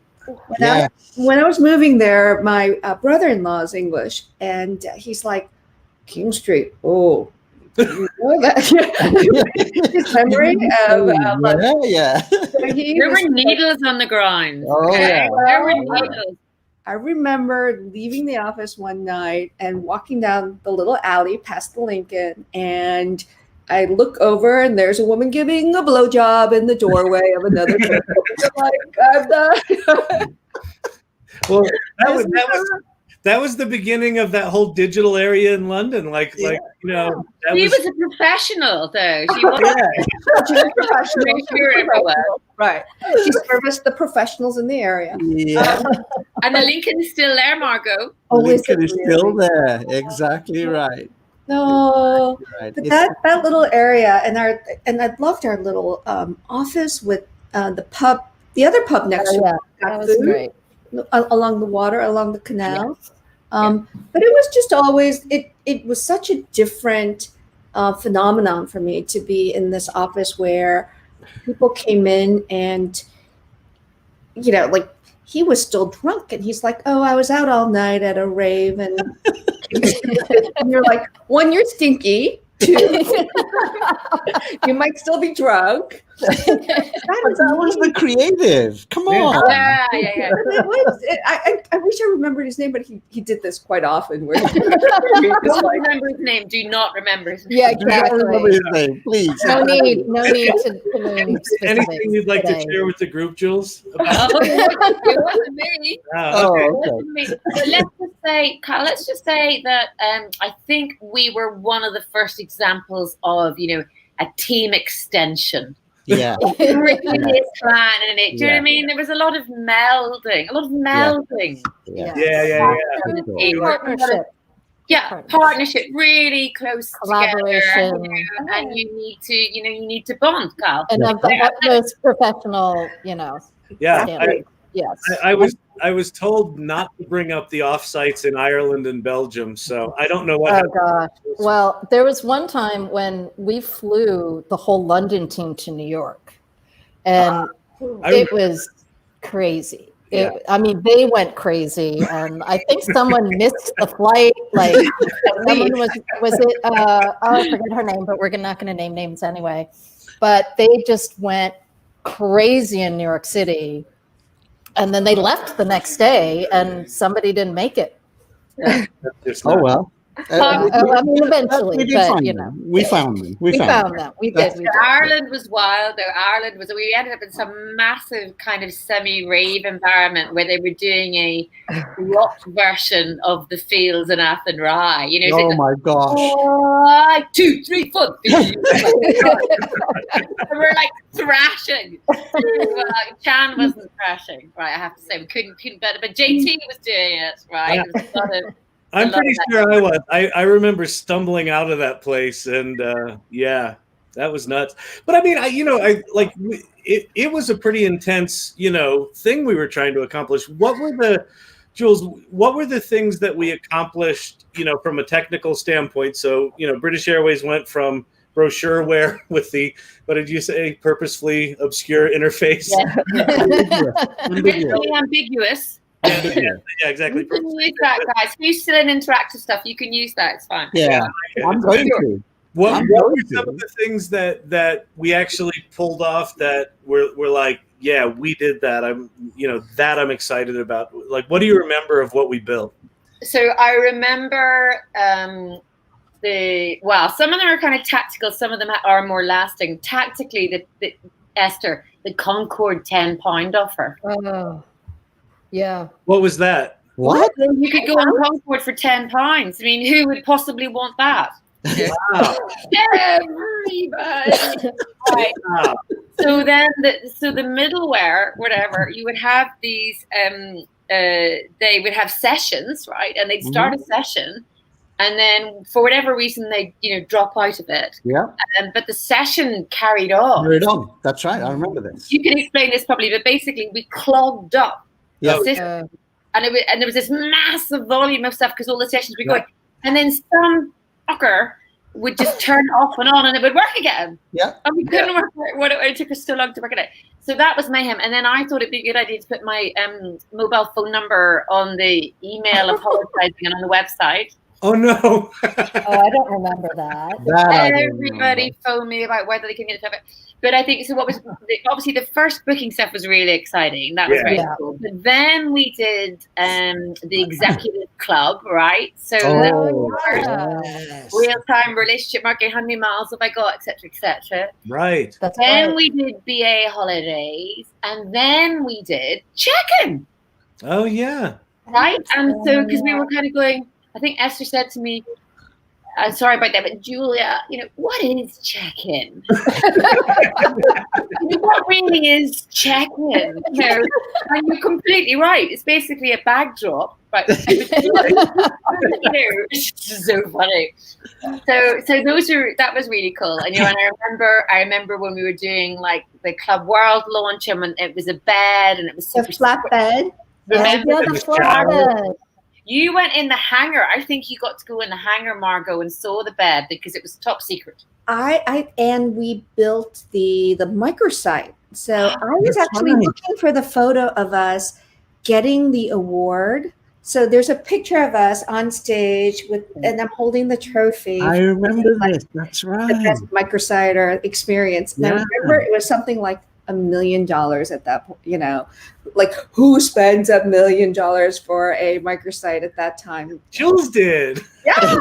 Speaker 5: When I was moving there, my brother-in-law is English, and he's like, King Street. Oh, you know that? His memory of
Speaker 3: there were needles on the ground.
Speaker 5: There
Speaker 3: were needles.
Speaker 5: I remember leaving the office one night and walking down the little alley past the Lincoln, and I look over, and there's a woman giving a blowjob in the doorway of another building. I'm not.
Speaker 1: Well, that was the beginning of that whole digital area in London. She
Speaker 3: was a professional, though. She was
Speaker 5: a professional. Right. She serviced the professionals in the area.
Speaker 2: Yeah.
Speaker 3: And the Lincoln is still there, Margot.
Speaker 2: Lincoln is still there. Exactly right.
Speaker 5: No, right. But that little area, and I loved our little office with the pub, the other pub next to it.
Speaker 4: That was great.
Speaker 5: Along the water, along the canal. But it was just always, it was such a different phenomenon for me to be in this office where people came in and, like he was still drunk, and he's like, oh, I was out all night at a rave. And, and you're like, one, you're stinky. Two, you might still be drunk.
Speaker 2: That was the creative. Come on.
Speaker 3: Yeah.
Speaker 5: I wish I remembered his name, but he did this quite often. Where
Speaker 3: Don't remember his name. Do not remember his name.
Speaker 4: Yeah,
Speaker 2: Do not remember
Speaker 4: exactly.
Speaker 2: his name, please.
Speaker 4: No need to name
Speaker 1: Anything you'd like
Speaker 4: today.
Speaker 1: to share with the group, Jules?
Speaker 3: Oh, it wasn't me.
Speaker 2: Oh,
Speaker 3: It
Speaker 2: okay.
Speaker 3: wasn't me. But let's just say that I think we were one of the first examples of, a team extension.
Speaker 2: Yeah.
Speaker 3: Really planning it. Do you know what I
Speaker 2: Yeah.
Speaker 3: mean? There was a lot of melding.
Speaker 2: Yeah.
Speaker 4: Partnership.
Speaker 3: Yeah, partnership, really close
Speaker 4: Collaboration.
Speaker 3: together, and you need to bond, Carl.
Speaker 4: And of the utmost professional,
Speaker 1: Yeah.
Speaker 4: standards. Yes.
Speaker 1: I was told not to bring up the offsites in Ireland and Belgium, so I don't know what.
Speaker 4: Oh gosh. Well, there was one time when we flew the whole London team to New York, and it was crazy. I mean, they went crazy, and I think someone missed the flight. Like someone was it? I forget her name, but we're not going to name names anyway. But they just went crazy in New York City, and then they left the next day, and somebody didn't make it.
Speaker 2: Oh well.
Speaker 4: I mean, eventually,
Speaker 2: we did
Speaker 4: but
Speaker 2: find them. We found them. We found them.
Speaker 4: We did.
Speaker 3: Ireland was wild, though. We ended up in some massive kind of semi-rave environment where they were doing a rock version of the Fields in Athenry.
Speaker 2: Oh my gosh.
Speaker 3: 1, 2, 3, 4. And we're like thrashing. Chan wasn't thrashing, right? I have to say we couldn't better, but JT was doing it, right? It was a lot of,
Speaker 1: I'm pretty sure I was. I remember stumbling out of that place, and that was nuts. But I mean, it was a pretty intense, thing we were trying to accomplish. What were the things that we accomplished, from a technical standpoint? So, British Airways went from brochureware with the, what did you say, purposefully obscure interface?
Speaker 3: Ambiguous.
Speaker 1: Yeah, exactly.
Speaker 3: You can use that, guys. If you're still in interactive stuff, you can use that. It's fine.
Speaker 2: Yeah, I'm going to.
Speaker 1: What were some of the things that we actually pulled off that we're like, yeah, we did that. I'm excited about. Like, what do you remember of what we built?
Speaker 3: So I remember some of them are kind of tactical. Some of them are more lasting. Tactically, the Esther, the Concorde £10 offer.
Speaker 4: Oh. Yeah.
Speaker 1: What was that?
Speaker 2: What?
Speaker 3: You could go on Concorde for £10. I mean, who would possibly want that?
Speaker 1: Wow.
Speaker 3: Everybody. Right.
Speaker 1: Wow.
Speaker 3: So then, the middleware, whatever, you would have these. They would have sessions, right? And they'd start a session, and then for whatever reason they drop out of it.
Speaker 2: Yeah.
Speaker 3: But the session carried on.
Speaker 2: Carried on. That's right. I remember this.
Speaker 3: You can explain this probably, but basically we clogged up.
Speaker 2: Yeah.
Speaker 3: And there was this massive volume of stuff because all the sessions were going, and then some fucker would just turn off and on, and it would work again.
Speaker 2: Yeah.
Speaker 3: And we couldn't work it. It took us so long to work it out. So that was mayhem. And then I thought it'd be a good idea to put my mobile phone number on the email apologizing and on the website.
Speaker 1: Oh no!
Speaker 4: I don't remember that.
Speaker 3: Everybody phoned me about whether they can get it. But I think so. What was obviously the first booking stuff was really exciting. That was very cool. But then we did the executive club, right? So real-time relationship marketing, how many miles have I got, etc., etc.
Speaker 1: Right.
Speaker 3: Then we did BA holidays, and then we did check-in.
Speaker 1: Oh yeah.
Speaker 3: Right, and so because we were kind of going. I think Esther said to me, I'm sorry about that, but Julia, what is check-in? What really is check-in? And you're completely right. It's basically a bag drop. But, it's so funny. So that was really cool. And and I remember when we were doing like the Club World launch, and it was a bed, and it was super
Speaker 5: flat bed.
Speaker 4: The flat bed.
Speaker 3: You went in the hangar. I think you got to go in the hangar, Margot, and saw the bed because it was top secret.
Speaker 5: And we built the microsite. So I was actually looking for the photo of us getting the award. So there's a picture of us on stage and I'm holding the trophy.
Speaker 2: I remember this. That's right.
Speaker 5: The best microsite experience. And I remember it was something like $1 million at that point, you know, like who spends $1 million for a microsite at that time?
Speaker 1: Jules did.
Speaker 5: Yeah.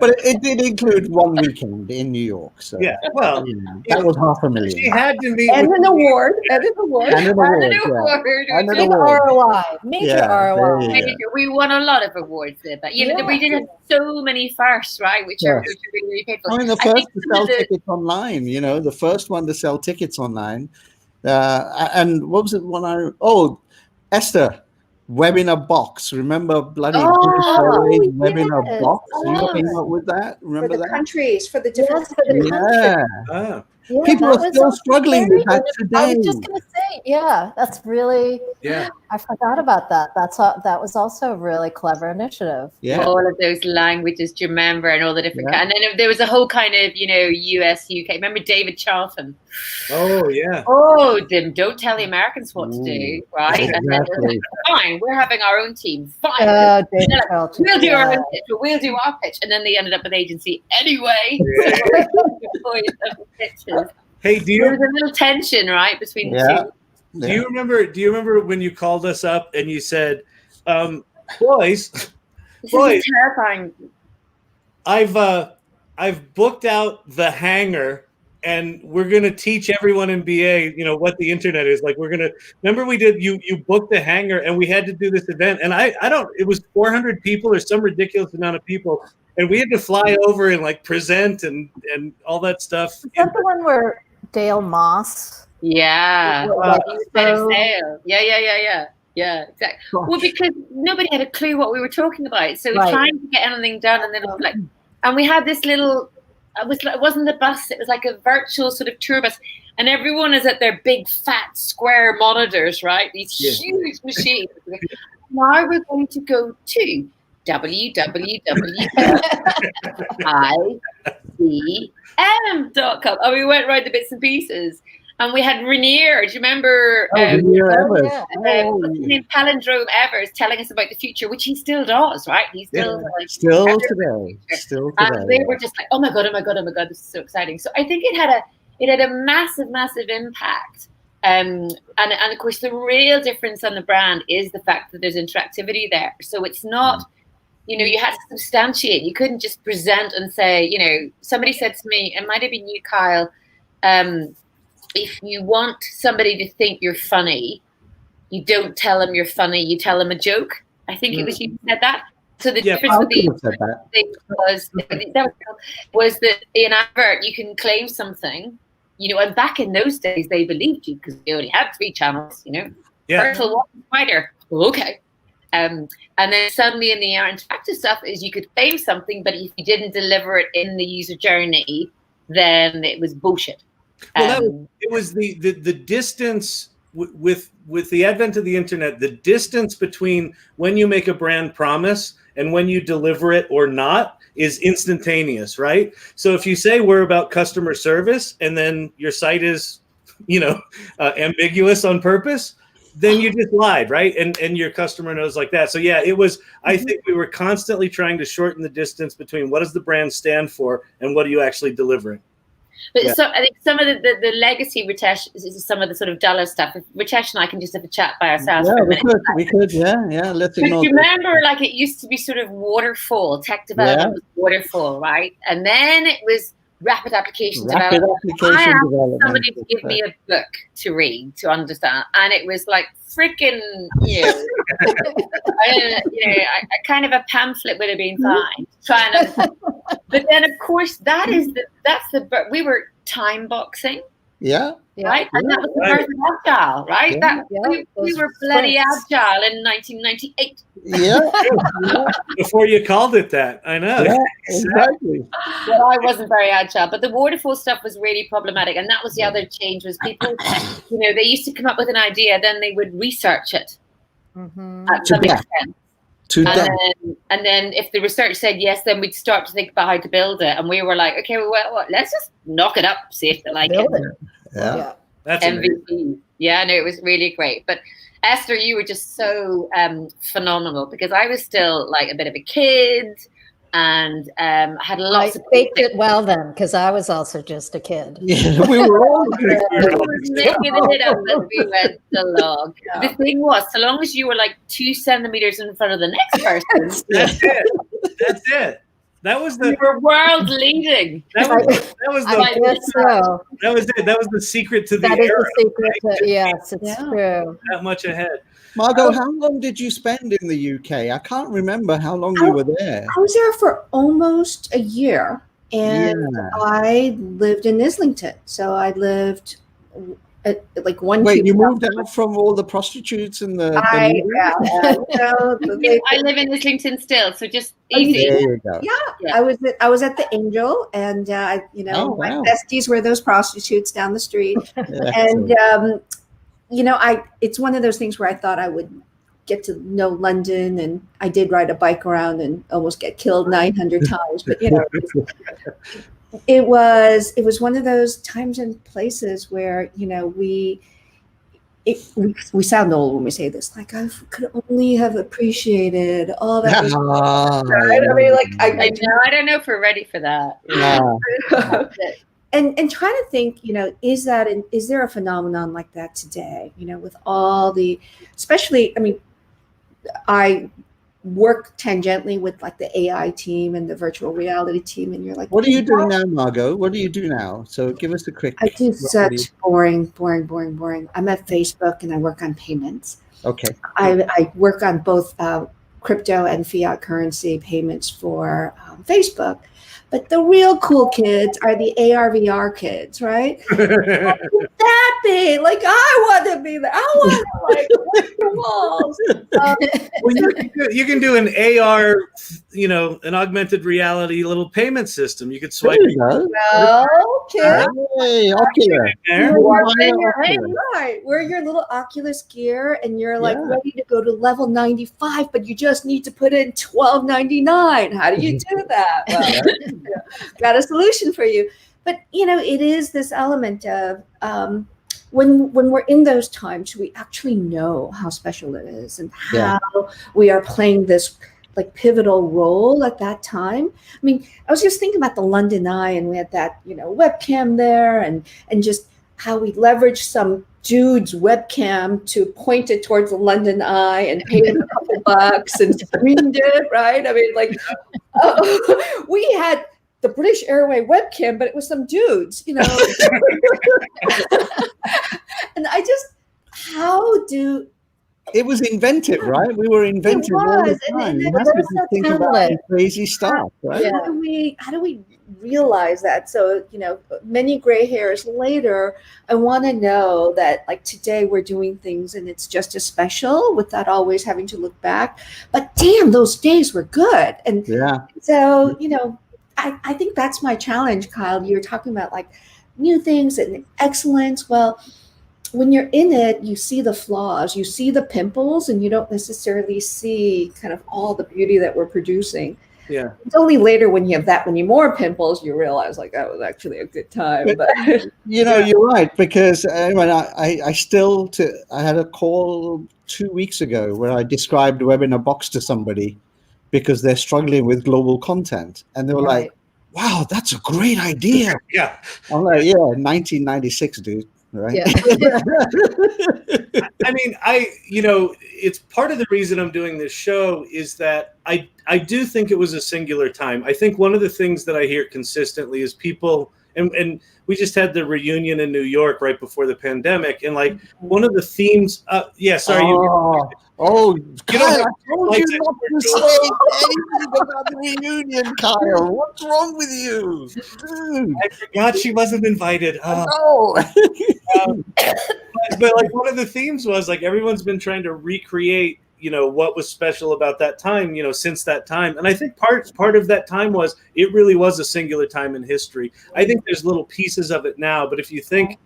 Speaker 2: But it did include one weekend in New York. So
Speaker 1: yeah, well,
Speaker 2: that was $500,000.
Speaker 1: She had to meet
Speaker 5: and an award.
Speaker 4: Big ROI. Major ROI.
Speaker 3: We won a lot of awards there, but you know, we did have so many firsts, right? Which are really painful.
Speaker 2: I mean, the first to sell tickets online, you know, the first one to sell tickets online. And what was it Esther, Webinar Box. Remember bloody British Airways Webinar Box? You came up with that? Remember
Speaker 5: for the
Speaker 2: that?
Speaker 5: countries, for the different
Speaker 2: countries. People are still struggling with that today.
Speaker 4: I was just going to say, that's really, I forgot about that. That was also a really clever initiative.
Speaker 2: Yeah.
Speaker 3: All of those languages, do you remember? And all the different, and then there was a whole kind of, you know, US, UK. Remember David Charlton?
Speaker 1: Oh, yeah.
Speaker 3: Oh, don't tell the Americans what to do, right?
Speaker 2: Exactly.
Speaker 3: And then they're like, fine, we're having our own team. Fine.
Speaker 4: David Charlton.
Speaker 3: We'll do our own pitch, but we'll do our pitch. And then they ended up with agency anyway.
Speaker 1: Hey,
Speaker 3: there was a little tension, right, between the two.
Speaker 1: Do you remember when you called us up and you said, boys,
Speaker 3: This is terrifying.
Speaker 1: I've booked out the hangar and we're going to teach everyone in BA, you know, what the internet is. Like, remember we did, you booked the hangar and we had to do this event. And it was 400 people or some ridiculous amount of people. And we had to fly over and like present and all that stuff.
Speaker 4: Is that the one where Dale Moss?
Speaker 3: Yeah. Yeah, exactly. Gosh. Well, because nobody had a clue what we were talking about. So we're trying to get anything done. And then like, and we had this little, it wasn't a bus. It was like a virtual sort of tour bus. And everyone is at their big, fat, square monitors, right? These huge machines. Now we're going to go to www.icm.com. And we went right the bits and pieces. And we had Rainier. Do you remember? What's his name? Palindrome Evers telling us about the future, which he still does, right? He's still
Speaker 2: still today.
Speaker 3: And they were just like, oh my god, this is so exciting. So I think it had a massive, massive impact. And of course, the real difference on the brand is the fact that there's interactivity there. So it's not, you know, you had to substantiate. You couldn't just present and say, you know, somebody said to me, it might have been you, Kyle, if you want somebody to think you're funny, you don't tell them you're funny, you tell them a joke. I think it was you who said that. So the difference with the thing was that in advert, you can claim something, you know, and back in those days, they believed you because they only had 3 channels, you know. Virtual wider. Okay. And then suddenly in the interactive stuff is you could claim something, but if you didn't deliver it in the user journey, then it was bullshit.
Speaker 1: Well, it was the distance with the advent of the internet, the distance between when you make a brand promise and when you deliver it or not is instantaneous, right? So if you say we're about customer service and then your site is, you know, ambiguous on purpose, then you just lied, right? And your customer knows like that. So yeah, it was, I think we were constantly trying to shorten the distance between what does the brand stand for and what are you actually delivering.
Speaker 3: But so I think some of the legacy, Ritesh, is some of the sort of duller stuff. If Ritesh and I can just have a chat by ourselves for a minute.
Speaker 2: We could, yeah. Let's
Speaker 3: do you remember, like, it used to be sort of waterfall, tech development was waterfall, right? And then it was rapid application development. I asked somebody to give me a book to read, to understand. And it was like freaking, you know, I kind of a pamphlet would have been fine. But then, of course, we were time boxing.
Speaker 2: Yeah.
Speaker 3: Right? And that was the birth of Agile, right? We were bloody Agile in 1998.
Speaker 2: Yeah.
Speaker 1: Before you called it that. I know.
Speaker 2: Yeah, exactly.
Speaker 3: Well, I wasn't very Agile, but the waterfall stuff was really problematic. And that was the other change was people, you know, they used to come up with an idea, then they would research it at some extent. And then if the research said yes, then we'd start to think about how to build it. And we were like, okay, well, let's just knock it up, see if they like it.
Speaker 2: Yeah.
Speaker 1: That's
Speaker 3: MVP. Yeah, no, it was really great. But Esther, you were just so phenomenal, because I was still like a bit of a kid and had lots
Speaker 4: I
Speaker 3: of
Speaker 4: faked it well then, because I was also just a kid.
Speaker 2: Yeah, we were all
Speaker 3: making it up as we went along.
Speaker 5: Yeah.
Speaker 3: The thing was, so long as you were like 2 centimeters in front of the next person,
Speaker 1: That's it. That's it. That was
Speaker 3: you
Speaker 1: the
Speaker 3: were world leading.
Speaker 1: that was
Speaker 4: I
Speaker 1: the
Speaker 4: guess so.
Speaker 1: that was it. That was the secret to the
Speaker 4: That is
Speaker 1: era.
Speaker 4: the secret. Yes, it's
Speaker 5: Yeah.
Speaker 4: true.
Speaker 1: That much ahead.
Speaker 2: Margot, how long did you spend in the UK? I can't remember how long you were there.
Speaker 5: I was there for almost a year, and
Speaker 2: Yeah.
Speaker 5: I lived in Islington. So I lived like one.
Speaker 2: Wait, you moved out from all the prostitutes and the
Speaker 5: I
Speaker 3: live in Islington still, so just
Speaker 5: Oh, you
Speaker 3: easy.
Speaker 2: There you go.
Speaker 5: Yeah, I was at the Angel, and
Speaker 2: Oh,
Speaker 5: my
Speaker 2: wow.
Speaker 5: besties were those prostitutes down the street,
Speaker 2: Excellent.
Speaker 5: and it's one of those things where I thought I would get to know London, and I did ride a bike around and almost get killed 900 times, but it was one of those times and places where we sound old when we say this, like I could only have appreciated all that was right? I mean, like
Speaker 3: I don't know if we're ready for that.
Speaker 5: and trying to think, is there a phenomenon like that today? With all the, especially, I mean, I work tangentially with like the AI team and the virtual reality team, and you're like,
Speaker 2: What are you doing now, Margot? What do you do now? So give us a quick.
Speaker 5: I do such boring. I'm at Facebook and I work on payments.
Speaker 2: Okay.
Speaker 5: I work on both crypto and fiat currency payments for Facebook. But the real cool kids are the AR/VR kids, right? That big, like I want to be there. I want to like break the walls.
Speaker 1: Well, you can do an AR, an augmented reality little payment system. You could swipe.
Speaker 2: There you go.
Speaker 5: Well, kid.
Speaker 2: Hey, okay.
Speaker 5: Right. Wear your little Oculus gear and you're like ready to go to level 95, but you just need to put in $12.99. How do you do that? Well, got a solution for you. But it is this element of when we're in those times, we actually know how special it is and how we are playing this like pivotal role at that time. I mean, I was just thinking about the London Eye, and we had that webcam there, and just how we leveraged some dude's webcam to point it towards the London Eye and paid him a couple bucks and screened it, right? I mean, like we had the British Airways webcam, but it was some dudes, And I just,
Speaker 2: it was inventive, right? We were inventive all the time. You have to think about crazy stuff, right?
Speaker 5: How do we realize that? So, many gray hairs later, I want to know that like today we're doing things and it's just as special without always having to look back. But damn, those days were good. And so, I think that's my challenge, Kyle. You're talking about like new things and excellence. Well, when you're in it, you see the flaws, you see the pimples, and you don't necessarily see kind of all the beauty that we're producing.
Speaker 1: Yeah.
Speaker 5: It's only later when you have that many more pimples, you realize like that was actually a good time. But
Speaker 2: you're right, because I had a call 2 weeks ago where I described Web in a Box to somebody because they're struggling with global content, and they were like, "Wow, that's a great idea."
Speaker 1: Yeah.
Speaker 2: I'm like, "Yeah, 1996, dude." Right.
Speaker 4: Yeah.
Speaker 1: I mean, it's part of the reason I'm doing this show is that I do think it was a singular time. I think one of the things that I hear consistently is people, and we just had the reunion in New York right before the pandemic, and like one of the themes.
Speaker 2: Oh, Kyle, I told you not to say anything about the reunion, Kyle. What's wrong with you? Dude.
Speaker 1: I forgot she wasn't invited.
Speaker 2: No.
Speaker 1: But like one of the themes was like everyone's been trying to recreate, what was special about that time, since that time. And I think part of that time was it really was a singular time in history. I think there's little pieces of it now, but if you think,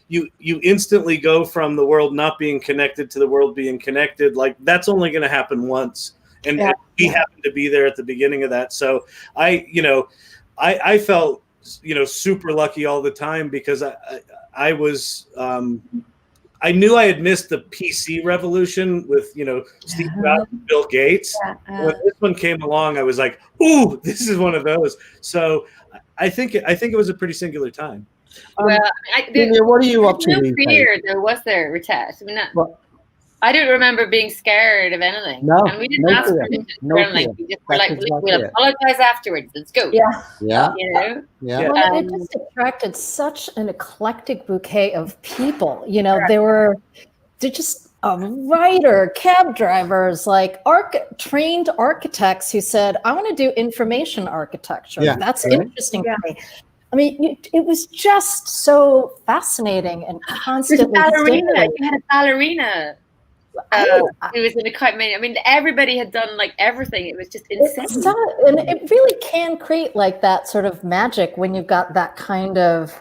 Speaker 1: you instantly go from the world not being connected to the world being connected, like that's only going to happen once. And we happened to be there at the beginning of that. So I felt, super lucky all the time because I was I knew I had missed the PC revolution with, Steve Jobs and Bill Gates. When this one came along, I was like, ooh, this is one of those. So I think it was a pretty singular time.
Speaker 3: Well,
Speaker 2: what are you up to?
Speaker 3: No fear, though, was there, Ritesh? I mean, I don't remember being scared of anything.
Speaker 2: No,
Speaker 3: and we didn't ask for it. We just were like, we'll apologize afterwards. Let's go.
Speaker 2: Yeah.
Speaker 4: Well, it just attracted such an eclectic bouquet of people. They're just a writer, cab drivers, like trained architects who said, I want to do information architecture.
Speaker 2: Yeah.
Speaker 4: That's interesting to me. I mean, it was just so fascinating and constantly.
Speaker 3: You had a ballerina. It was in a quite many. I mean, everybody had done like everything. It was just insane.
Speaker 4: And it really can create like that sort of magic when you've got that kind of,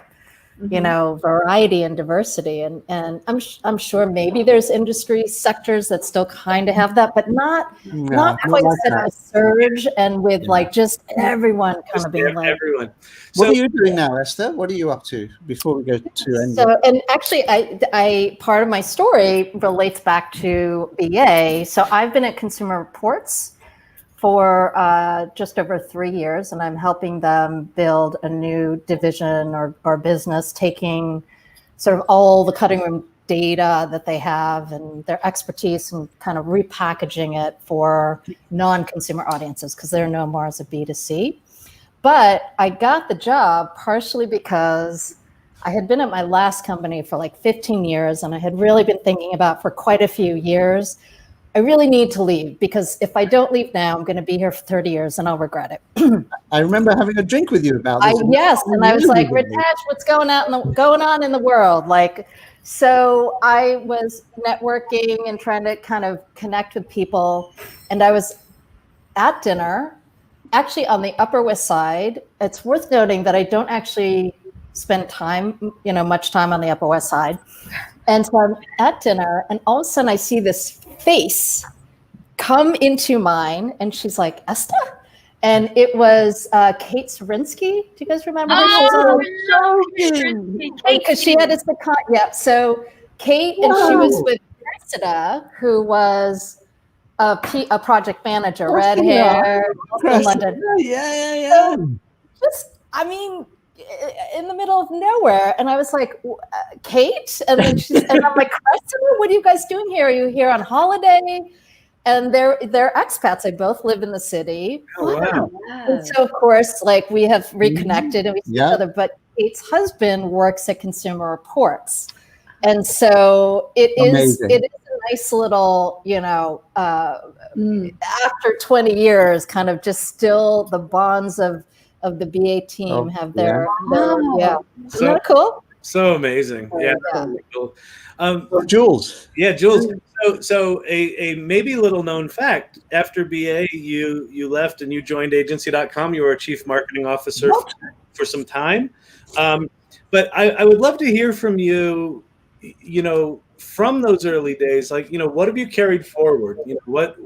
Speaker 4: variety and diversity. And I'm sure maybe there's industry sectors that still kind of have that, but not quite like such a surge and with like just everyone kind of being like
Speaker 1: everyone.
Speaker 2: What are you doing now, Esther? What are you up to before we go to end?
Speaker 4: So, and actually, I part of my story relates back to BA. So I've been at Consumer Reports for just over 3 years, and I'm helping them build a new division or business, taking sort of all the cutting room data that they have and their expertise and kind of repackaging it for non-consumer audiences because they're no more as a B2C. But I got the job partially because I had been at my last company for like 15 years, and I had really been thinking about for quite a few years, I really need to leave because if I don't leave now, I'm going to be here for 30 years and I'll regret it.
Speaker 2: I remember having a drink with you about this.
Speaker 4: Yes, and I was like, Ritesh, what's going on in the world? Like, so I was networking and trying to kind of connect with people, and I was at dinner, actually on the Upper West Side. It's worth noting that I don't actually spend much time on the Upper West Side. And so I'm at dinner, and all of a sudden I see this face come into mine, and she's like, Esther? And it was Kate Surinsky. Do you guys remember her? Because she had so Kate, and she was with Cressida, who was a project manager, red hair, in London.
Speaker 2: Yeah.
Speaker 4: So in the middle of nowhere, and I was like, Kate, and then and I'm like, Cressida, what are you guys doing here? Are you here on holiday? And they're expats. They both live in the city.
Speaker 1: Oh, wow.
Speaker 4: And so of course, like we have reconnected and we see each other. But Kate's husband works at Consumer Reports, and so it is a nice little, after 20 years, kind of just still the bonds of the BA team have their Isn't that cool?
Speaker 1: So amazing. Yeah. Cool.
Speaker 2: Jules.
Speaker 1: Yeah, Jules. So a maybe little known fact, after BA, you left and you joined agency.com. You were a chief marketing officer for some time. But I would love to hear from you, from those early days, like, what have you carried forward? What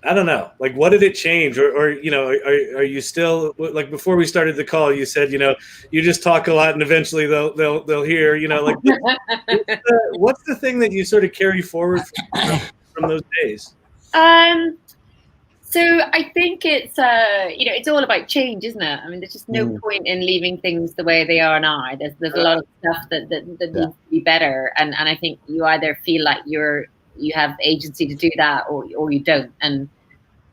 Speaker 1: I don't know, like, what did it change? Or are you still, like, before we started the call, you said, you just talk a lot and eventually they'll hear, like, what's the thing that you sort of carry forward from those days?
Speaker 3: So I think it's, it's all about change, isn't it? I mean, there's just no point in leaving things the way they are now. There's a lot of stuff that needs to be better. And I think you either feel like you have agency to do that or you don't. And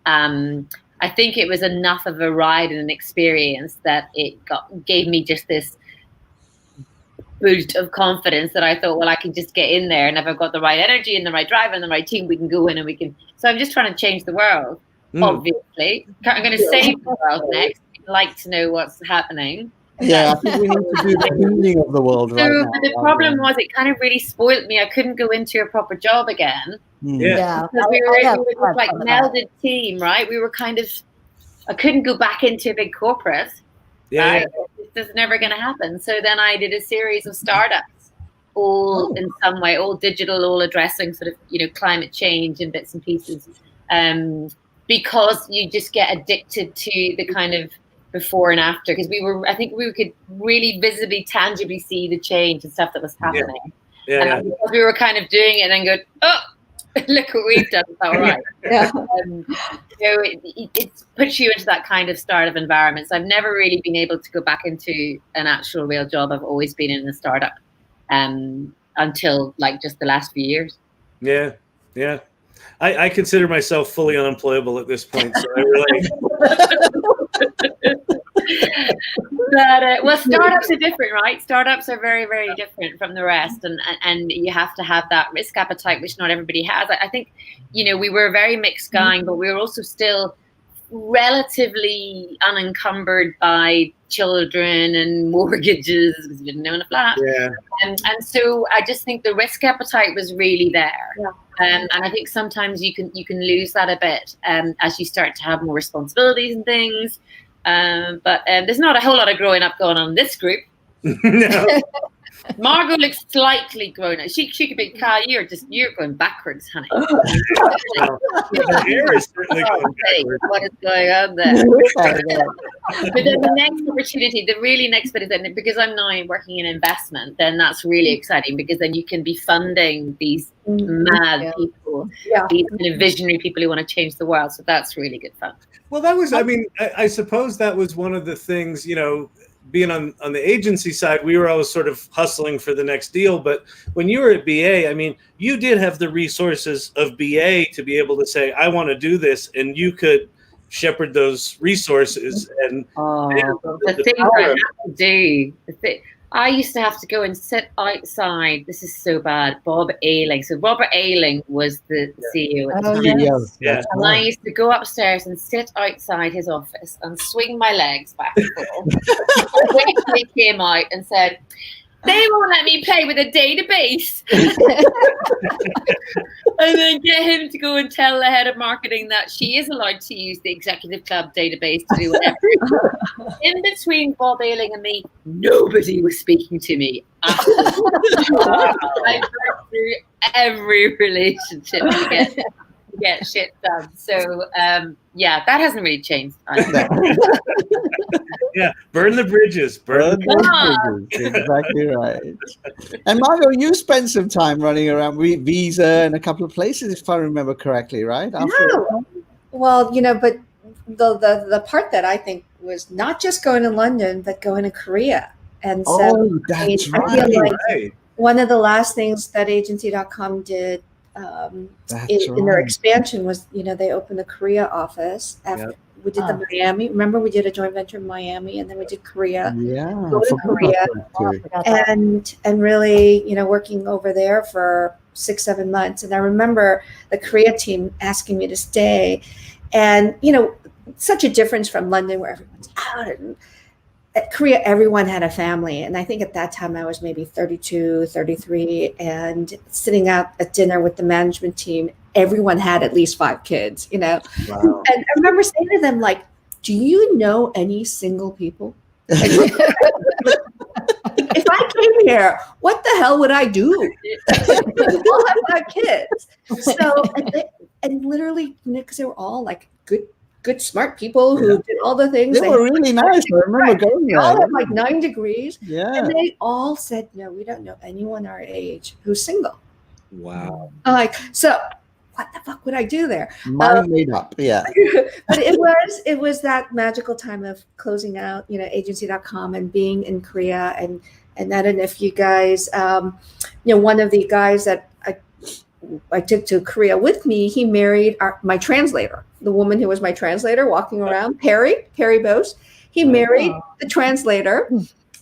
Speaker 3: I think it was enough of a ride and an experience that it gave me just this boost of confidence that I thought, well, I can just get in there, and if I've got the right energy and the right drive and the right team, we can go in and we can. So I'm just trying to change the world, obviously. I'm going to save the world next. I'd like to know what's happening.
Speaker 2: Yeah, I think we need to do the healing of the world right now.
Speaker 3: But the problem was it kind of really spoiled me. I couldn't go into a proper job again.
Speaker 4: Yeah.
Speaker 3: Because we were like melded team, right? We were kind of, I couldn't go back into a big corporate.
Speaker 1: Yeah.
Speaker 3: Right? This is never going to happen. So then I did a series of startups, all in some way, all digital, all addressing sort of, climate change and bits and pieces. Because you just get addicted to the kind of before and after, because I think we could really visibly, tangibly see the change and stuff that was happening.
Speaker 1: Yeah.
Speaker 3: Because we were kind of doing it and then go, oh, look what we've done. It's all right.
Speaker 5: Yeah.
Speaker 3: It puts you into that kind of startup environment. So I've never really been able to go back into an actual real job. I've always been in a startup until like just the last few years.
Speaker 1: Yeah. I consider myself fully unemployable at this point. So I really.
Speaker 3: But well, startups are different, right? Startups are very, very different from the rest, and you have to have that risk appetite, which not everybody has. I think, we were a very mixed gang, but we were also still relatively unencumbered by children and mortgages because we didn't own a flat.
Speaker 1: Yeah.
Speaker 3: And so I just think the risk appetite was really there.
Speaker 5: Yeah.
Speaker 3: And I think sometimes you can lose that a bit as you start to have more responsibilities and things. But there's not a whole lot of growing up going on in this group.
Speaker 1: No.
Speaker 3: Margot looks slightly grown up. She could be Kyle. You're going backwards, honey.
Speaker 1: Well, the hair is certainly going backwards.
Speaker 3: What is going on there? But then the next opportunity, the really next bit is then, because I'm now working in investment, then that's really exciting because then you can be funding these mad people, these kind of visionary people who want to change the world. So that's really good fun.
Speaker 1: Well, that was, I suppose that was one of the things, being on the agency side, we were always sort of hustling for the next deal. But when you were at BA, you did have the resources of BA to be able to say, I want to do this. And you could shepherd those resources. And
Speaker 3: the thing I have to do, I used to have to go and sit outside. This is so bad. Bob Ailing. So Robert Ailing was the CEO at the time.
Speaker 2: Yes.
Speaker 1: Yeah.
Speaker 3: And I used to go upstairs and sit outside his office and swing my legs back and forth. Wait till he came out and said, they won't let me play with a database. And then get him to go and tell the head of marketing that she is allowed to use the Executive Club database to do whatever. In between Bob Ailing and me, nobody was speaking to me. I went through every relationship to get shit done. So that hasn't really changed.
Speaker 1: Yeah, burn the bridges. Burn the
Speaker 2: bridges. Exactly right. And Margot, you spent some time running around Visa and a couple of places, if I remember correctly, right?
Speaker 5: Well, but the part that I think was not just going to London, but going to Korea. And so
Speaker 2: that's
Speaker 5: I feel like one of the last things that agency.com did in their expansion was, they opened the Korea office after we did the Miami. Remember, we did a joint venture in Miami, and then we did Korea.
Speaker 2: Yeah,
Speaker 5: go to Korea, and really, working over there for 6-7 months. And I remember the Korea team asking me to stay, and such a difference from London where everyone's out. And at Korea, everyone had a family. And I think at that time I was maybe 32, 33, and sitting out at dinner with the management team, everyone had at least 5 kids, Wow. And I remember saying to them, like, do you know any single people? If I came here, what the hell would I do? We all have 5 kids. So, and literally, because they were all like good, smart people who did all the things.
Speaker 2: They were really nice. I remember going there.
Speaker 5: They all had like 9 degrees.
Speaker 2: Yeah.
Speaker 5: And they all said, no, we don't know anyone our age who's single.
Speaker 1: Wow.
Speaker 5: I'm like, so what the fuck would I do there?
Speaker 2: Made up, yeah.
Speaker 5: But it was that magical time of closing out, agency.com and being in Korea. And I don't know if you guys, one of the guys that I took to Korea with me, he married my translator, the woman who was my translator walking around, Perry Bose. He married the translator,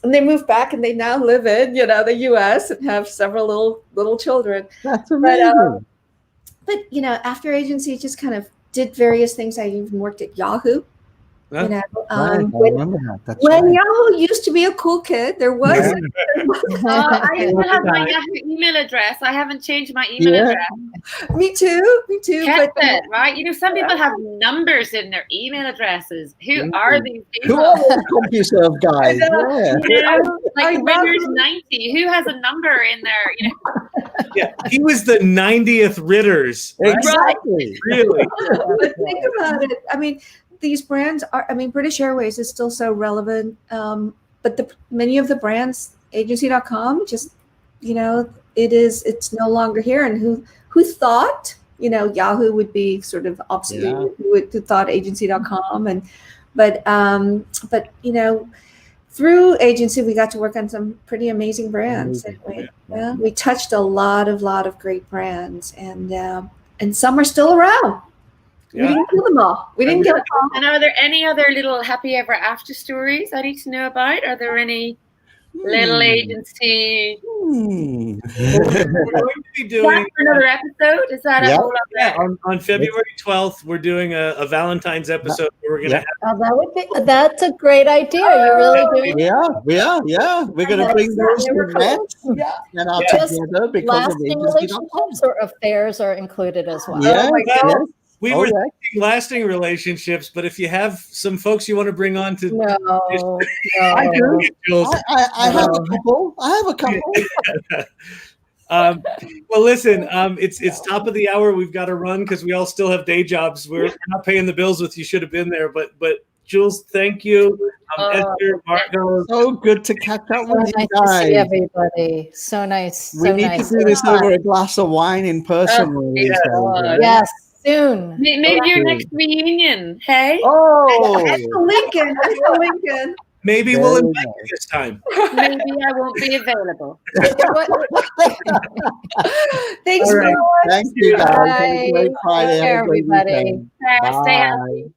Speaker 5: and they moved back, and they now live in, the U.S. and have several little children.
Speaker 2: That's amazing.
Speaker 5: But after agency, just kind of did various things. I even worked at Yahoo.
Speaker 2: I remember that.
Speaker 5: When Yahoo used to be a cool kid, there was.
Speaker 3: I still have my Yahoo email address. I haven't changed my email address.
Speaker 5: Me too.
Speaker 3: Kept it, right? Some people have numbers in their email addresses. Who are these people?
Speaker 2: Who are those CompuServe guys?
Speaker 3: Like Ritters 90. Who has a number in there?
Speaker 1: Yeah, he was the 90th Ritters.
Speaker 2: Right? Exactly.
Speaker 1: Really.
Speaker 5: But think about it. These brands are, British Airways is still so relevant. But many of the brands, agency.com, just, it's no longer here. And who thought, Yahoo would be sort of obsolete, who thought agency.com, but through agency, we got to work on some pretty amazing brands. We touched a lot of great brands, and some are still around. We didn't kill them all. And
Speaker 3: are there any other little happy ever after stories I need to know about? Are there any little agency?
Speaker 1: We're going to be doing
Speaker 3: another episode. Is that a whole other?
Speaker 1: On February 12th, we're doing a Valentine's episode where we're going to have.
Speaker 4: That's a great idea. You're really doing.
Speaker 2: Yeah. We're going to bring those events that are together because of
Speaker 4: relationships or affairs are incled as well.
Speaker 2: Yeah.
Speaker 1: We were thinking lasting relationships, but if you have some folks you want to bring on to,
Speaker 4: no.
Speaker 2: I do. I have a couple.
Speaker 1: Well, listen, it's top of the hour. We've got to run because we all still have day jobs. We're not paying the bills with You Should Have Been There, but Jules, thank you. Esther, Margot.
Speaker 2: So good to catch up with you
Speaker 4: guys.
Speaker 2: To see
Speaker 4: everybody. So nice.
Speaker 2: We need to do this over a glass of wine in person.
Speaker 4: Yes. Soon.
Speaker 3: Maybe your next reunion. Hey.
Speaker 5: At the Lincoln.
Speaker 1: Maybe we'll invite you this time.
Speaker 3: Maybe I won't be available.
Speaker 5: Thanks,
Speaker 2: Thank you, guys. Have a great Friday.
Speaker 4: Everybody.
Speaker 3: Stay healthy.